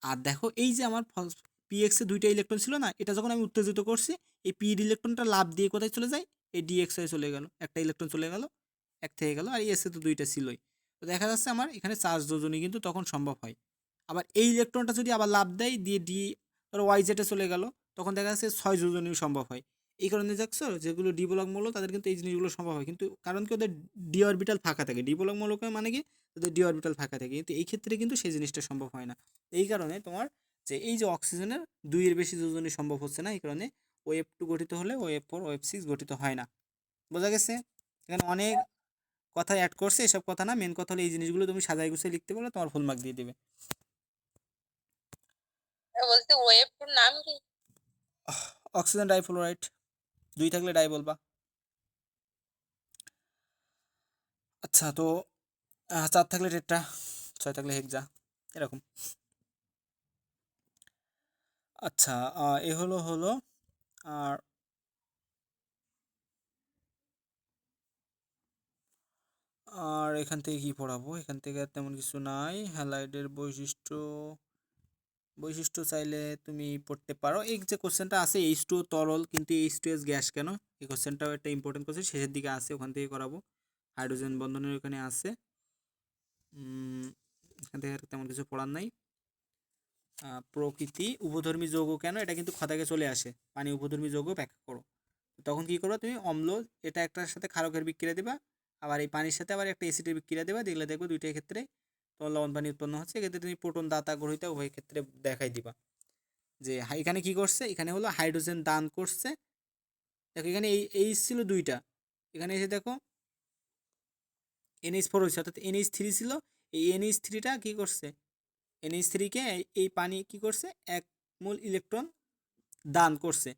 আর দেখো এই যে আমার পিএক্সে 2টা ইলেকট্রন ছিল না, এটা যখন আমি উত্তেজিত করছি, এই পি ইলেকট্রনটা লাভ দিয়ে কোথায় চলে যায়, এই ডিএক্স হয়ে চলে গেল, একটা ইলেকট্রন চলে গেল, এক থেকে গেল, আর এসে তো 2টা ছিলই। তো দেখা যাচ্ছে আমার এখানে চার্জ যোজনী কিন্তু তখন সম্ভব হয়। আবার এই ইলেকট্রনটা যদি আবার লাভ দেয় দিয়ে ডি ধরো ওয়াই জেটে চলে গেল, তখন দেখা যাচ্ছে 6 যোজনীয় সম্ভব হয়। এই কারণে দেখছো যেগুলো ডি ব্লক মৌল তাদের কিন্তু এই জিনিসগুলো সম্ভব হয়, কিন্তু কারণ কি ওদের ডি অরবিটাল ফাঁকা থাকে, ডি ব্লক মৌলকে মানে কি ওদের ডি অরবিটাল ফাঁকা থাকে, কিন্তু এই ক্ষেত্রে কিন্তু সেই জিনিসটা সম্ভব হয় না। এই কারণে তোমার যে এই যে অক্সিজেনের 2 এর বেশি যোজনী সম্ভব হচ্ছে না, এই কারণে OF2 গঠিত হলে OF4 OF6 গঠিত হয় না। বোঝা গেছে? এখানে অনেক কথা অ্যাড করছে, এসব কথা না, মেন কথা হলো এই জিনিসগুলো তুমি সাজাই গুছিয়ে লিখতে পারলে তোমার ফুল মার্ক দিয়ে দেবে। বলতে ওয়েবটার নাম কি? অক্সিজেন ডাইফ্লোরাইড, 2 থাকলে ডাই বলবা। আচ্ছা, তো 4 থাকলে টেট্রা, 6 থাকলে হেক্সা, এরকম। আচ্ছা, এ হলো আর আর এখান থেকে কি পড়াবো, এখান থেকে আর তেমন কিছু নাই। হ্যালাইডের বৈশিষ্ট্য বৈশিষ্ট্য চাইলে তুমি পড়তে পারো। এই যে কোশ্চেনটা আছে H2O তরল কিন্তু H2S গ্যাস কেন, এই কোশ্চেনটাও একটা ইম্পর্টেন্ট কোশ্চেন, শেষের দিকে আছে, ওখান থেকে করাবো। হাইড্রোজেন বন্ধনের ওখানে আছে, এখান থেকে আর তেমন কিছু পড়ার নাই। প্রকৃতি উভধর্মী যৌগ কেন, এটা কিন্তু খতাকে চলে আসে, পানি উভধর্মী যৌগ ব্যাখ্যা করো। তখন কি করবা তুমি, অম্ল এটা একটার সাথে ক্ষারকের বিক্রিয়া দেবা, আবার এই পানির সাথে আবার একটা অ্যাসিডের বিক্রিয়া দেবা, দেখলে দেখবে দুইটার ক্ষেত্রে তোমার লবণ পানি উৎপন্ন হচ্ছে। এক্ষেত্রে তুমি প্রোটন দাতা গ্রহিতা উভয় ক্ষেত্রে দেখাই দিবা যে এখানে কি করছে, এখানে হলো হাইড্রোজেন দান করছে। দেখো এখানে এই ছিল দুইটা, এখানে এসে দেখো NH4 হয়েছে, অর্থাৎ NH3 ছিল, এই NH3টা কি করছে, NH3-কে এই পানি কি করছে, 1 মোল ইলেকট্রন দান করছে,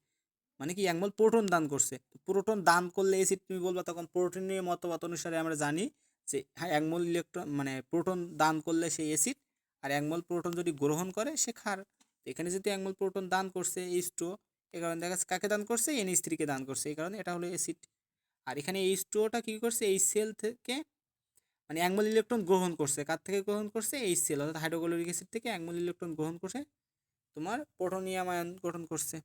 মানে কি 1 মোল প্রোটন দান করছে। প্রোটন দান করলে অ্যাসিড তুমি বলবা, তখন প্রোটনের মতবাদ অনুসারে আমরা জানি যে হ্যাঁ 1 মোল ইলেকট্রন মানে প্রোটন দান করলে সেই অ্যাসিড, আর 1 মোল প্রোটন যদি গ্রহণ করে সে ক্ষার। এখানে যদি 1 মোল প্রোটন দান করছে H2, এই কারণে দেখা যাচ্ছে কাকে দান করছে, NH3-কে দান করছে, এই কারণে এটা হলো অ্যাসিড। আর এখানে H2টা কি করছে, এই সেল থেকে মানে 1 মোল ইলেকট্রন গ্রহণ করছে, কার থেকে গ্রহণ করছে, এই সেল অর্থাৎ হাইড্রোক্লোরিক অ্যাসিড থেকে 1 মোল ইলেকট্রন গ্রহণ করছে, তোমার প্রোটোনিয়াম আয়ন গঠন করছে।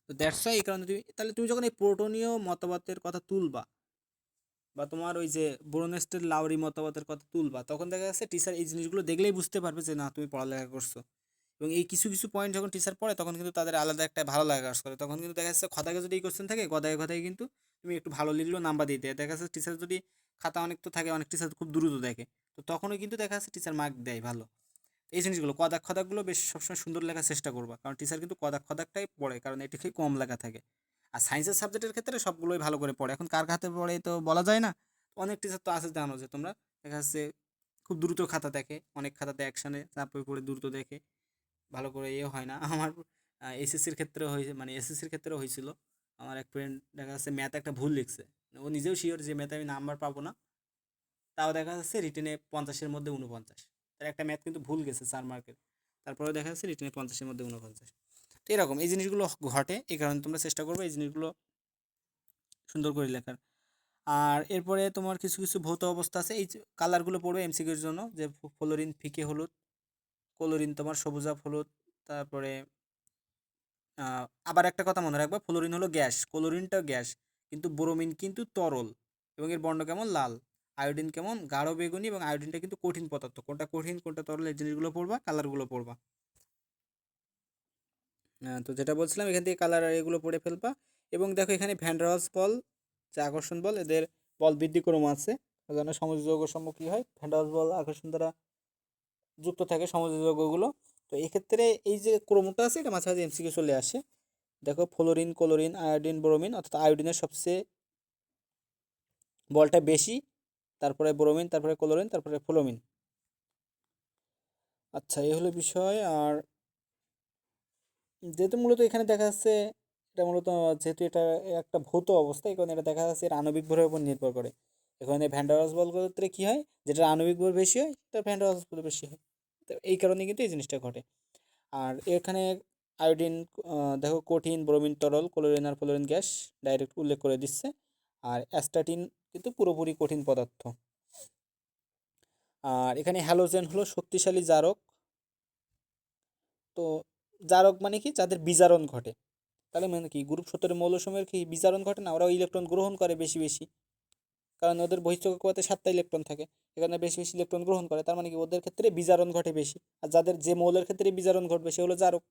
তো দ্যাটস ওয়াই, এই কারণে তুমি তাহলে তুমি যখন এই প্রোটোনীয় মতবাদের কথা তুলবা, বা তোমার ওই যে ব্রোনেস্টের লাউরি মতবাদের কথা তুলবা, তখন দেখা যাচ্ছে টিচার এই জিনিসগুলো দেখলেই বুঝতে পারবে যে না তুমি পড়ালেখা করছো। এবং এই কিছু কিছু পয়েন্ট যখন টিচার পড়ে তখন কিন্তু তাদের আলাদা একটা ভালো লাগা কাজ করে। তখন কিন্তু দেখা যাচ্ছে খতাকে যদি এই কোশ্চেন থাকে, গদায় গদায় কিন্তু তুমি একটু ভালো লিখলেও নাম্বার দিতে দেখা যাচ্ছে। টিচার যদি খাতা অনেক তো থাকে, অনেক টিচার খুব দ্রুত দেখে, তো তখনই কিন্তু দেখা যাচ্ছে টিচার মার্ক দেয় ভালো। এই জিনিসগুলো কদাক খদাকগুলো বেশ সবসময় সুন্দর লেখার চেষ্টা করবা, কারণ টিচার কিন্তু কদাক খদাকটাই পড়ে, কারণ এটি খুবই কম লেখা থাকে। আর সায়েন্সের সাবজেক্টের ক্ষেত্রে সবগুলোই ভালো করে পড়ে, এখন কার খাতে পড়ে তো বলা যায় না। অনেক টিচার তো আছে, জানো যে তোমরা, দেখা যাচ্ছে খুব দ্রুত খাতা দেখে, অনেক খাতাতে অ্যাকশানে চাপে পড়ে দ্রুত দেখে, ভালো করে হয় না। আমার এসএসসির ক্ষেত্রে হয়েছে, মানে এসএসসির ক্ষেত্রে হয়েছিল, আমার এক ফ্রেন্ড দেখা যাচ্ছে ম্যাথ একটা ভুল লিখছে, ও নিজেও শিওর যে ম্যাথে আমি নাম্বার পাবো না, তাও দেখা যাচ্ছে রিটেনে 50-এর মধ্যে 49, তার একটা ম্যাথ কিন্তু ভুল গেছে 4 মার্কের, তারপরেও দেখা যাচ্ছে রিটেনে 50-এর মধ্যে 49। তো এরকম এই জিনিসগুলো ঘটে, এই কারণে তোমরা চেষ্টা করবে এই জিনিসগুলো সুন্দর করে লেখার। আর এরপরে তোমার কিছু কিছু ভৌত অবস্থা আছে, এই কালারগুলো পড়বে এমসিকিউর জন্য, যে ফ্লোরিন ফিকে হলুদ, ক্লোরিন তোমার সবুজাভ হলুদ, তারপরে আবার একটা কথা মনে রাখবা, ফ্লোরিন হলো গ্যাস, ক্লোরিনটা গ্যাস, কিন্তু ব্রোমিন কিন্তু তরল, এবং এর বর্ণ কেমন, লাল। আয়োডিন কেমন, গাঢ় বেগুনি, এবং আয়োডিনটা কিন্তু কঠিন পদার্থ, কোনটা কঠিন কোনটা তরল, এই জিনিসগুলো পড়বা, কালারগুলো পড়বা। তো যেটা বলছিলাম, এখান থেকে কালার এগুলো পড়ে ফেলবা। এবং দেখো এখানে ভ্যান ডার ওয়ালস বল, যে আকর্ষণ বল, এদের বল বৃদ্ধি ক্রম আছে, যেন সমযোজী সম্মুখ কী হয়, ভ্যান ডার ওয়ালস বল আকর্ষণ দ্বারা যুক্ত থাকে সমযোজী যৌগগুলো। তো এক্ষেত্রে এই যে ক্রমটা আছে, এটা মাঝে মাঝে এমসিকিউ চলে আসে। দেখো ফ্লোরিন, ক্লোরিন, আয়োডিন, ব্রোমিন, অর্থাৎ আয়োডিনের সবচেয়ে বলটা বেশি, তারপরে ব্রোমিন, তারপরে ক্লোরিন, তারপরে ফ্লোমিন। আচ্ছা, এই হলো বিষয়। আর যেহেতু মূলত এখানে দেখা যাচ্ছে, এটা মূলত যেহেতু এটা একটা ভৌত অবস্থা, এই কারণে এটা দেখা যাচ্ছে এর আণবিক ভরের উপর নির্ভর করে। এখানে ভ্যান ডার ওয়ালস বল ক্ষেত্রে কী হয়, যেটা আণবিক ভর বেশি হয় তার ভ্যান ডার ওয়ালস বল বেশি হয়, তো এই কারণে কিন্তু এই জিনিসটা ঘটে। আর এখানে আয়োডিন দেখো কঠিন, ব্রোমিন তরল, ক্লোরিন আর ফ্লোরিন গ্যাস ডাইরেক্ট উল্লেখ করে দিচ্ছে। আর অ্যাস্টাটিন কিন্তু পুরোপুরি কঠিন পদার্থ। আর এখানে হ্যালোজেন হলো শক্তিশালী জারক। তো জারক মানে কি, যাদের বিজারণ ঘটে, তাহলে মানে কি গ্রুপ 17 মৌলসমূহের কি বিজারণ ঘটে না, ওরাও ইলেকট্রন গ্রহণ করে বেশি বেশি, কারণ ওদের বহিঃস্থকক্ষপথে 7টা ইলেকট্রন থাকে, এখানে বেশি বেশি ইলেকট্রন গ্রহণ করে, তার মানে কি ওদের ক্ষেত্রে বিজারণ ঘটে বেশি। আর যাদের যে মৌলের ক্ষেত্রে বিজারণ ঘটবে সে হলো জারক।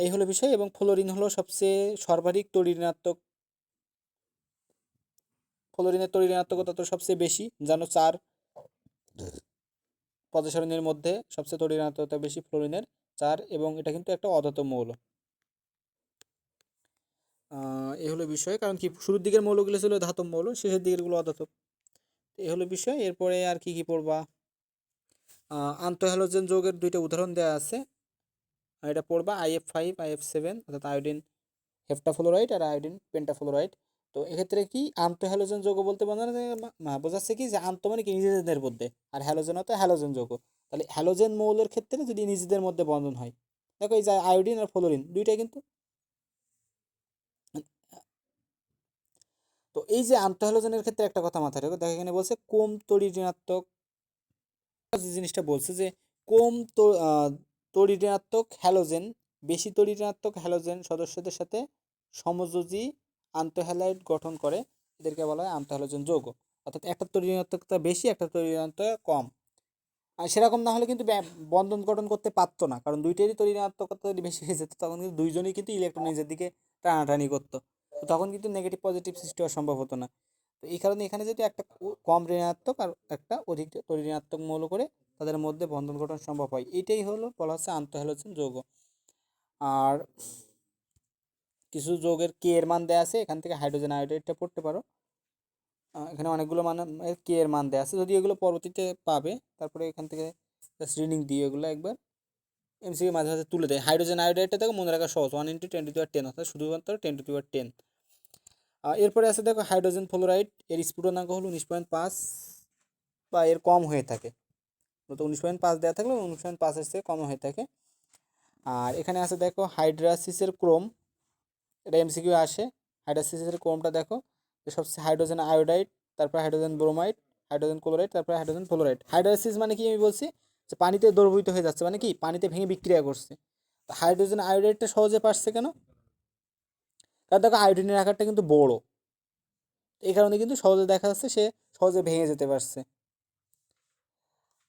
এই হলো বিষয়। এবং ফ্লোরিন হলো সবচেয়ে সর্বাধিক তড়িৎ-ঋণাত্মক, ফ্লোরিনের তড়িৎ-ঋণাত্মকতা তো সবচেয়ে বেশি, জানো 4 পদ সারণীর মধ্যে সবচেয়ে তড়িৎ-ঋণাত্মকতা বেশি ফ্লোরিনের 4, এবং এটা কিন্তু একটা অধাতব মৌল। এই হলো বিষয়, কারণ কি শুরুর দিকের মৌলগুলো ছিল ধাতব মৌল, শেষের দিকেরগুলো অধাতব। এই হলো বিষয়। এরপরে আর কি কি পড়বা, আন্তঃহ্যালোজেন যৌগের 2টা উদাহরণ দেওয়া আছে, এটা পড়বা, IF5 IF7, অর্থাৎ আয়োডিন হেপ্টাফ্লোরাইড আর আয়োডিন পেন্টাফ্লোরাইড। তো এক্ষেত্রে কি আন্তঃহ্যালোজেন যৌগ বলতে বোঝাচ্ছে কি, যে আন্ত মানে কি নিজেদের মধ্যে, আর হ্যালোজেন হতো হ্যালোজেন যৌগ। তাহলে হ্যালোজেন মৌলের ক্ষেত্রে যদি নিজেদের মধ্যে বন্ধন হয়, দেখো এই যে আয়োডিন আর ফ্লোরিন দুইটাই কিন্তু, তো এই যে আন্তঃহ্যালোজেনের ক্ষেত্রে একটা কথা মাথায় রাখো, দেখো এখানে বলছে কম তড়িৎ ঋণাত্মক, যে জিনিসটা বলছে যে কম তড়িৎ ঋণাত্মক হ্যালোজেন বেশি তড়িৎ ঋণাত্মক হ্যালোজেন সদস্যদের সাথে সমযোজী আন্তঃহ্যালাইড গঠন করে, এদেরকে বলা হয় আন্তঃহ্যালোজেন যৌগ। অর্থাৎ একটা তড়িৎ ঋণাত্মকতা বেশি, একটা তড়িৎ ঋণাত্মকতা কম। আর সেরকম না হলে কিন্তু বন্ধন গঠন করতে পারতো না, কারণ দুইটারই তড়িৎ ঋণাত্মকতা যদি বেশি হয়ে যেত তখন কিন্তু দুইজনই কিন্তু ইলেকট্রন নিজের দিকে টানাটানি করতো, তো তখন কিন্তু নেগেটিভ পজিটিভ সৃষ্টি হওয়া সম্ভব হতো না। তো এই কারণে এখানে যদি একটা কম ঋণাত্মক আর একটা অধিক তড়িৎ ঋণাত্মক মৌল করে তাদের মধ্যে বন্ধন গঠন সম্ভব হয়, এটাই হলো বলা হচ্ছে আন্তঃহ্যালোজেন যৌগ। আর কিছু যৌগের কে এর মান দেওয়া আছে, এখান থেকে হাইড্রোজেন আয়োডাইডটা পড়তে পারো। এখানে অনেকগুলো মান কে এর মান দেওয়া আছে, যদি এগুলো পরবর্তীতে পাবে তারপরে এখান থেকে জাস্ট রিডিং দিয়ে এগুলো একবার এমসিকিউ মাঝে মাঝে তুলে দেয়। হাইড্রোজেন আয়োডাইডটা দেখো মনে রাখা সহজ, 1 × 10⁻10 অর্থাৎ শুধুমাত্র 10⁻10। এরপরে আছে দেখো হাইড্রোজেন ফ্লোরাইড, এর স্ফুটনাঙ্ক হলো 19.5 বা এর কম হয়ে থাকে, তো 19.5 দেওয়া থাকলে 19.5-এর চেয়ে কম হয়ে থাকে। আর এখানে আছে দেখো হাইড্রাসিসের ক্রোম, এটা এমসিকিউ আসে। হাইড্রাসিসের ক্রোমটা দেখো সবচেয়ে হাইড্রোজেন আয়োডাইড, তারপর হাইড্রোজেন ব্রোমাইড, হাইড্রোজেন ক্লোরাইড, তারপর হাইড্রোজেন ফ্লোরাইড। হাইড্রাসিস মানে কি আমি বলছি যে পানিতে দ্রবীভূত হয়ে যাচ্ছে, মানে কি পানিতে ভেঙে বিক্রিয়া করছে। হাইড্রোজেন আয়োডাইডটা সহজে পারছে কেন, কারণ দেখো আয়োডিনের আকারটা কিন্তু বড়, এই কারণে কিন্তু সহজে দেখা যাচ্ছে সে সহজে ভেঙে যেতে পারছে।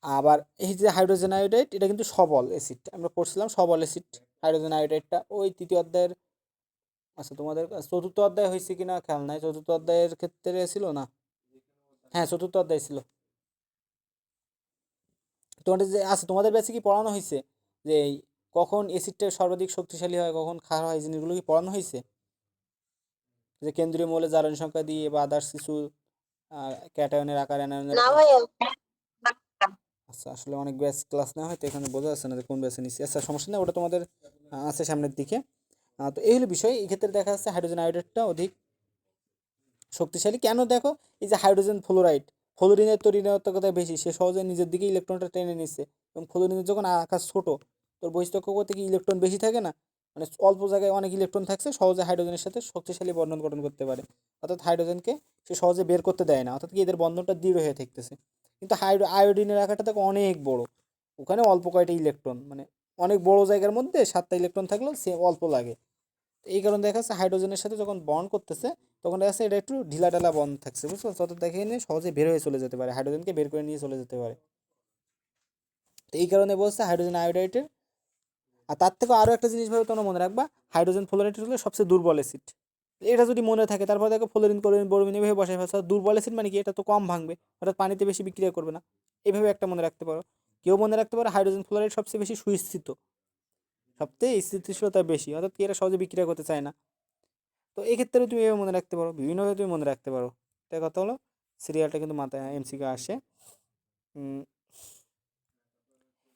আবার এই যে হাইড্রোজেন আয়োডাইড এটা কিন্তু সবল অ্যাসিড, আমরা পড়ছিলাম সবল অ্যাসিড হাইড্রোজেন আয়োডাইডটা ওই তৃতীয় অধ্যায়ের, আচ্ছা তোমাদের চতুর্থ অধ্যায় হয়েছে কিনা খেয়াল নাই, চতুর্থ অধ্যায়ের ক্ষেত্রে ছিল না, হ্যাঁ চতুর্থ অধ্যায় ছিল। তোমাদের যে আচ্ছা তোমাদের ব্যাচে কি পড়ানো হয়েছে যে কখন অ্যাসিডটা সর্বাধিক শক্তিশালী হয়, কখন ক্ষার হয়, জিনিসগুলো কি পড়ানো হয়েছে? যে কেন্দ্রীয় মৌলের জারণ সংখ্যা দিয়ে বা আদার্স কিছু ক্যাটায়নের আকার অ্যানায়নের। না ভাইয়া। আচ্ছা আসলে অনেক ব্যাচ ক্লাস নেওয়া হয় তো এখানে বোঝা যাচ্ছে না যে কোন ব্যাচে নিচ্ছি। আচ্ছা সমস্যা নেই, ওটা তোমাদের আছে সামনের দিকে। তো এই হলো বিষয়, এই ক্ষেত্রে দেখা যাচ্ছে হাইড্রোজেন আয়োডাইডটা অধিক শক্তিশালী কেন, দেখো এই যে হাইড্রোজেন ফ্লোরাইড, ফ্লোরিনের তো ঋণাত্মকতা বেশি, সে সহজে নিজের দিকে ইলেকট্রনটা টেনে নিচ্ছে, এবং ফ্লোরিনের যখন আকার ছোট তোর বহিঃস্থকক্ষপথে কি ইলেকট্রন বেশি থাকে না, মানে অল্প জায়গায় অনেক ইলেকট্রন থাকছে, সহজে হাইড্রোজেনের সাথে শক্তিশালী বন্ধন গঠন করতে পারে, অর্থাৎ হাইড্রোজেনকে সে সহজে বের করতে দেয় না, অর্থাৎ কি এদের বন্ধনটা দৃঢ় হয়ে থাকতেছে। কিন্তু আয়োডিনের আকারটা দেখো অনেক বড়, ওখানে অল্প কয়টা ইলেকট্রন, মানে অনেক বড় জায়গার মধ্যে 7টা ইলেকট্রন থাকলেও সে অল্প লাগে। এই কারণে দেখা যাচ্ছে হাইড্রোজেনের সাথে যখন বন্ড করতেছে তখন দেখা যাচ্ছে এটা একটু ঢিলাঢালা বন্ড থাকছে, বুঝছো, তত দেখে নিয়ে সহজে বের হয়ে চলে যেতে পারে, হাইড্রোজেনকে বের করে নিয়ে চলে যেতে পারে। তো এই কারণে বলছে হাইড্রোজেন আয়োডাইডের। আর তার থেকে আরও একটা জিনিস ভাবে তোমরা মনে রাখবা, হাইড্রোজেন ফ্লোরাইড হলো সবচেয়ে দুর্বল অ্যাসিড, এটা যদি মনে থাকে তারপর দেখো ফ্লোরিন ক্লোরিন ব্রোমিন এভাবে বসায় ফেলছে, দুর্বল অ্যাসিড মানে কি এটা তো কম ভাঙবে, অর্থাৎ পানিতে বেশি বিক্রিয়া করবে না, এইভাবে একটা মনে রাখতে পারো। কেউ মনে রাখতে পারো হাইড্রোজেন ফ্লোরাইড সবচেয়ে বেশি সুস্থিত, সবচেয়ে স্থিতিশীলতা বেশি, অর্থাৎ কি এরা সহজে বিক্রিয়া করতে চায় না। তো এই ক্ষেত্রে তুমি এভাবে মনে রাখতে পারো, বিভিন্নভাবে তুমি মনে রাখতে পারো। তাই কথা হলো সিরিয়ালটা কিন্তু মাথায় এমসিকিউ আসে।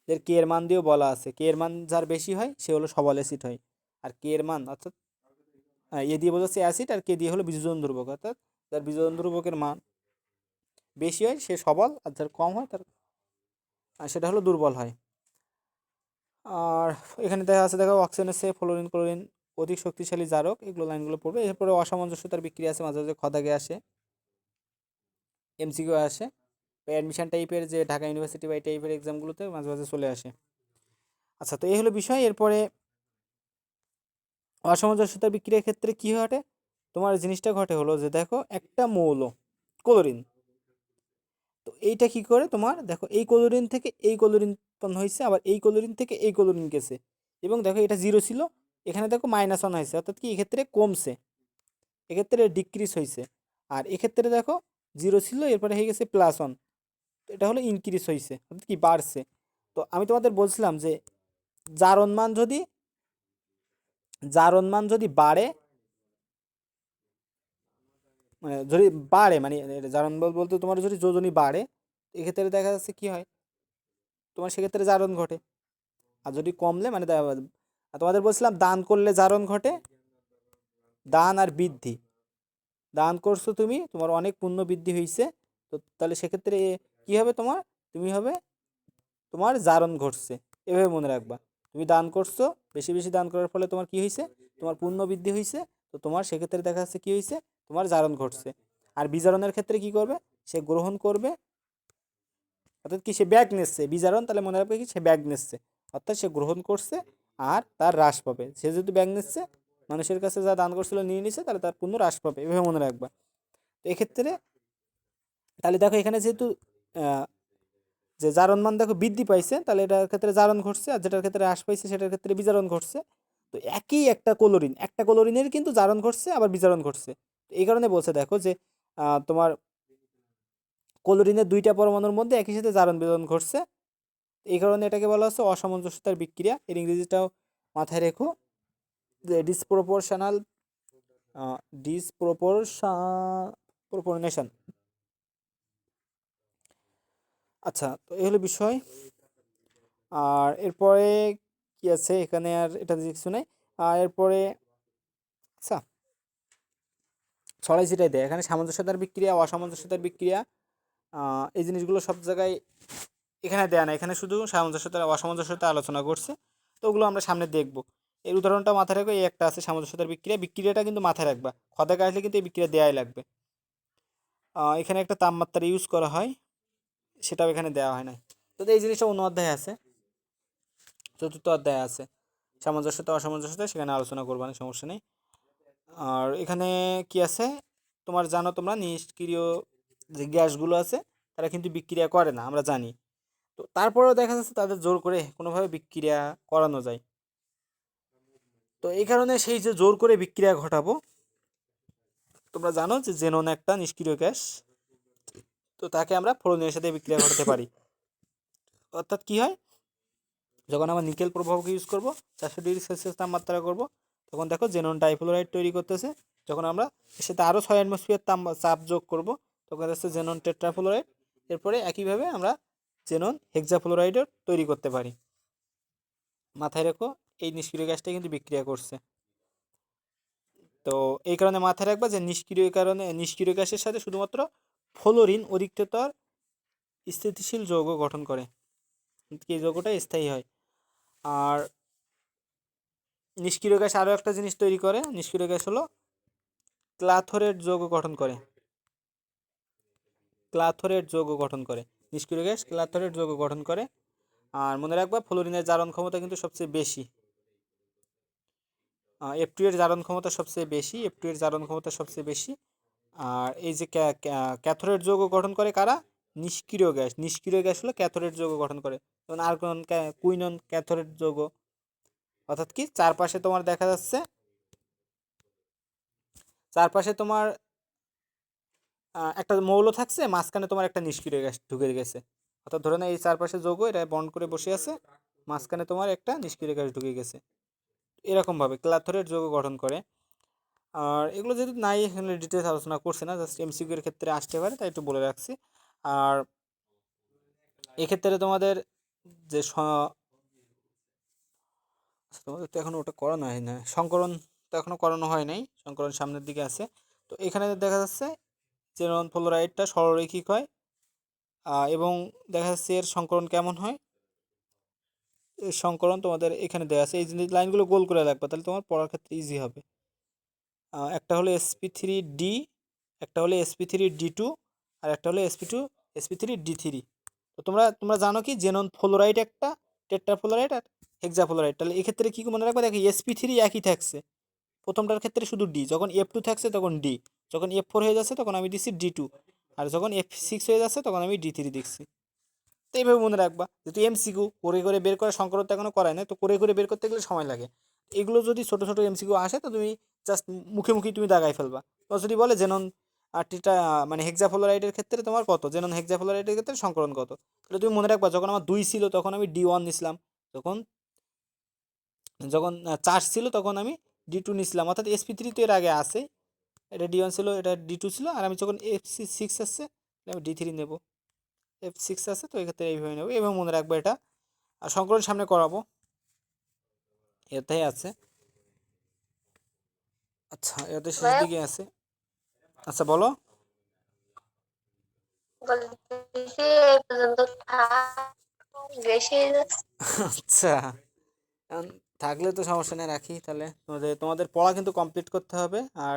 এর কে এর মান দিয়েও বলা আছে, কে এর মান যার বেশি হয় সে হলো সবল অ্যাসিড হয়, আর কে এর মান অর্থাৎ এ দিয়ে বোঝাচ্ছে অ্যাসিড, আর কে দিয়ে হলো বিযোজন ধ্রুবক, অর্থাৎ যার বিযোজন ধ্রুবকের মান বেশি হয় সে সবল, আর যার কম হয় তার সেটা হলো দুর্বল হয়। আর এখানে দেখা আছে দেখো অক্সিজেনের চেয়ে ফ্লোরিন ক্লোরিন অধিক শক্তিশালী জারক, এগুলো লাইনগুলো পড়বে। এরপরে অসামঞ্জস্যতার বিক্রিয়া আছে, মাঝে মাঝে খদাগে আসে, এমসিকিউ আসে, অ্যাডমিশন টাইপের যে ঢাকা ইউনিভার্সিটি বা এই টাইপের এক্সামগুলোতে মাঝে মাঝে চলে আসে। আচ্ছা তো এই হলো বিষয়। এরপরে অসামঞ্জস্যতার বিক্রিয়ার ক্ষেত্রে কী ঘটে, তোমার জিনিসটা ঘটে হলো যে দেখো একটা মৌল ক্লোরিন, তো এইটা কি করে তোমার দেখো এই ক্লোরিন থেকে এই ক্লোরিন উৎপন্ন হয়েছে, আবার এই ক্লোরিন থেকে এই ক্লোরিন গেছে, এবং দেখো এটা জিরো ছিল, এখানে দেখো -1 হয়েছে, অর্থাৎ কি এক্ষেত্রে কমছে, এক্ষেত্রে ডিক্রিজ হয়েছে। আর এক্ষেত্রে দেখো জিরো ছিল এরপরে হয়ে গেছে +1, এটা হলো ইনক্রিজ হয়েছে, অর্থাৎ কি বাড়ছে। তো আমি তোমাদের বলছিলাম যে জারণ মান যদি বাড়ে, মানে যদি বাড়ে মানে জারণ বল বলতে তোমার যদি যোজনী বাড়ে, এক্ষেত্রে দেখা যাচ্ছে কি হয়, তোমার সেক্ষেত্রে জারণ ঘটে। আর যদি কমলে মানে তোমাদের বলছিলাম দান করলে জারণ ঘটে, দান আর বৃদ্ধি, দান করছো তুমি, তোমার অনেক পুণ্য বৃদ্ধি হয়েছে, তো তাহলে সেক্ষেত্রে কি হবে, তুমি হবে তোমার জারণ ঘটছে, এভাবে মনে রাখবা। তুমি দান করছো, বেশি বেশি দান করার ফলে তোমার কি হয়েছে, তোমার পুণ্য বৃদ্ধি হয়েছে, তো তোমার সেক্ষেত্রে দেখা যাচ্ছে কি হয়েছে, তোমার জারণ ঘটছে। আর বিজারণের ক্ষেত্রে কি করবে, সে গ্রহণ করবে, অর্থাৎ কি সে ব্যাগ নিচ্ছে, বিজারণ তাহলে মনে রাখবে কি সে ব্যাগ নিচ্ছে, অর্থাৎ সে গ্রহণ করছে আর তার হ্রাস পাবে, সে যদি ব্যাগ নিচ্ছে মানুষের কাছে যা দান করছিল নিয়ে নিচ্ছে, তাহলে তার পুণ্য হ্রাস পাবে, এভাবে মনে রাখবা। তো এক্ষেত্রে তাহলে দেখো এখানে যেহেতু যে জারণ মান দেখো বৃদ্ধি পাইছে, তাহলে এটার ক্ষেত্রে জারণ ঘটছে, আর যেটার ক্ষেত্রে হ্রাস পাইছে সেটার ক্ষেত্রে বিজারণ ঘটছে। তো একই একটা ক্লোরিনের কিন্তু জারণ ঘটছে আবার বিজারণ ঘটছে। এই কারণে বলছে দেখো যে তোমার ক্লোরিনের দুইটা পরমাণুর মধ্যে একই সাথে জারণ বিজারণ ঘটছে। এই কারণে এটাকে বলা হচ্ছে অসামঞ্জস্যতার বিক্রিয়া। এর ইংরেজিটাও মাথায় রেখো, যে ডিসপ্রপোর্শনেশন। আচ্ছা, তো এই হলো বিষয়। আর এরপরে কি আছে এখানে, আর এটা কিছু নেই। আর এরপরে আচ্ছা, ছড়াই ছিটাই দেয় এখানে সামঞ্জস্যতার বিক্রিয়া, অসামঞ্জস্যতার বিক্রিয়া, এই জিনিসগুলো সব জায়গায় এখানে দেয়া না, এখানে শুধু সামঞ্জস্যতা অসামঞ্জস্যতা আলোচনা করছে। তো ওগুলো আমরা সামনে দেখব। এর উদাহরণটা মাথায় রাখবে, এই একটা আছে সামঞ্জস্যতার বিক্রিয়া, বিক্রিয়াটা কিন্তু মাথায় রাখবা, খদাকে আসলে কিন্তু এই বিক্রিয়া দেয়াই লাগবে। এখানে একটা তাপমাত্রা ইউজ করা হয়, সেটাও এখানে দেওয়া হয় না। তো এই জিনিসটা অন্য অধ্যায়ে আছে, চতুর্থ অধ্যায়ে আছে সামঞ্জস্যতা অসামঞ্জস্যতা, সেখানে আলোচনা করবো না, সমস্যা নেই। আর এখানে কি আছে, তোমরা নিষ্ক্রিয় যে গ্যাসগুলো আছে তারা কিন্তু বিক্রিয়া করে না, আমরা জানি। তো তারপরেও দেখা যাচ্ছে তাদের জোর করে কোনোভাবে বিক্রিয়া করানো যায়। তো এই কারণে সেই যে জোর করে বিক্রিয়া ঘটাবো, তোমরা জানো যে জেনন একটা নিষ্ক্রিয় গ্যাস, তো তাকে আমরা ফ্লোরিনের সাথে বিক্রিয়া ঘটাতে পারি। অর্থাৎ কি হয়, যখন আমরা নিকেল প্রবাহকে ইউজ করব 400 ডিগ্রি সেলসিয়াস তাপমাত্রা করব, তখন দেখো জেনন ডাইফ্লোরাইড তৈরি করতেছে। যখন আমরা এর সাথে আরও 6 অ্যাটমসফিয়ার চাপ যোগ করব, তখন হচ্ছে জেনন টেট্রাফ্লোরাইড। এরপরে একইভাবে আমরা জেনন হেক্সাফ্লোরাইডও তৈরি করতে পারি। মাথায় রেখো, এই নিষ্ক্রিয় গ্যাসটা কিন্তু বিক্রিয়া করছে। তো এই কারণে মাথায় রাখবা যে নিষ্ক্রিয় গ্যাসের সাথে শুধুমাত্র ফ্লোরিন অধিকতর স্থিতিশীল যৌগ গঠন করে, এই যৌগটা স্থায়ী হয়। আর নিষ্ক্রিয় গ্যাস আরও একটা জিনিস তৈরি করে, নিষ্ক্রিয় গ্যাস হলো ক্লাথোরেট যৌগ গঠন করে। নিষ্ক্রিয় গ্যাস ক্লাথোরেট যৌগ গঠন করে। আর মনে রাখবা ফ্লোরিনের জারণ ক্ষমতা কিন্তু সবচেয়ে বেশি, F2 এর জারণ ক্ষমতা সবচেয়ে বেশি। আর এই যে ক্যাথোরেট যৌগ গঠন করে কারা, নিষ্ক্রিয় গ্যাস হলো ক্যাথোরেট যৌগ গঠন করে। যেমন আর্গন, কুইনন ক্যাথোরেট যৌগ। অর্থাৎ কি, চারপাশে তোমার দেখা যাচ্ছে, তোমার একটা মৌল থাকছে, মাঝখানে তোমার একটা নিষ্ক্রিয় গ্যাস ঢুকে গেছে। অর্থাৎ ধরে না এই চারপাশে যৌগ এটা বন্ড করে বসে আছে, মাঝখানে তোমার একটা নিষ্ক্রিয় গ্যাস ঢুকে গেছে। এরকমভাবে ক্লাথোরেট যৌগ গঠন করে। আর এগুলো যদি নাই এখানে ডিটেলস আলোচনা করছে না, জাস্ট এমসিকিউ এর ক্ষেত্রে আসতে পারে, তাই একটু বলে রাখছি। আর এক্ষেত্রে তোমাদের যে তোমাদের তো এখনো ওটা করানো হয় না, সংকরণ তো এখনো করানো হয় নাই, সংকরণ সামনের দিকে আছে। তো এখানে দেখা যাচ্ছে জেনন ফ্লোরাইডটা সরলরৈখিক হয়, এবং দেখা যাচ্ছে এর সংকরণ কেমন হয়। এর সংকরণ তোমাদের এখানে দেওয়া আছে, এই জিনিস লাইনগুলো গোল করে রাখবা, তাহলে তোমার পড়ার ক্ষেত্রে ইজি হবে। একটা হলো sp3d, একটা হলো sp3d2, আর একটা হলো sp3d3। তো তোমরা জানো কি, জেনন ফ্লোরাইড একটা, টেট্রাফ্লোরাইড আর হেক্সাফ্লোরাইড। তাহলে এক্ষেত্রে কি মনে রাখবা, দেখো sp3 একই থাকছে, প্রথমটার ক্ষেত্রে শুধু ডি, যখন F2 থাকছে তখন ডি, যখন F4 হয়ে যাচ্ছে তখন আমি দিচ্ছি D2, আর যখন F6 হয়ে যাচ্ছে তখন আমি D3 দিচ্ছি। তো এইভাবে মনে রাখবা, যেহেতু এমসিকিউ করে করে বের করা, সংকরণ তো এখনো করায় না, তো করে করে বের করতে গেলে সময় লাগে। এগুলো যদি ছোট ছোট এমসিকিউ আসে, তো তুমি জাস্ট মুখে মুখেই তুমি দাগাই ফেলবা। তো যদি বলে জেনন টিটা মানে হেক্সাফ্লোরাইডের ক্ষেত্রে তোমার কত, জেনন হেক্সাফ্লোরাইডের ক্ষেত্রে সংকরণ কত, তাহলে তুমি মনে রাখবা, যখন আমার 2 ছিল তখন আমি D1 নিছিলাম, যখন যখন 4 ছিল তখন আমি D2 নিছিলাম। অর্থাৎ sp3 তো এর আগে আছে, এটা D1 ছিল, এটা D2 ছিল, আর আমি যখন F6 আসছে আমি D3 নেব, F6 আছে তো এক্ষেত্রে এইভাবে নেব। এইভাবে মনে রাখবো এটা। আর সংকলন সামনে করাবো, এটাই আছে। আচ্ছা, এটা শেষ দিকে আছে। আচ্ছা বলো। বলতেছি এই পর্যন্ত থাক, বেশি হয়ে যাচ্ছে। আচ্ছা, থাকলে তো সমস্যা নেই, রাখি তাহলে। তোমাদের পড়া কিন্তু কমপ্লিট করতে হবে। আর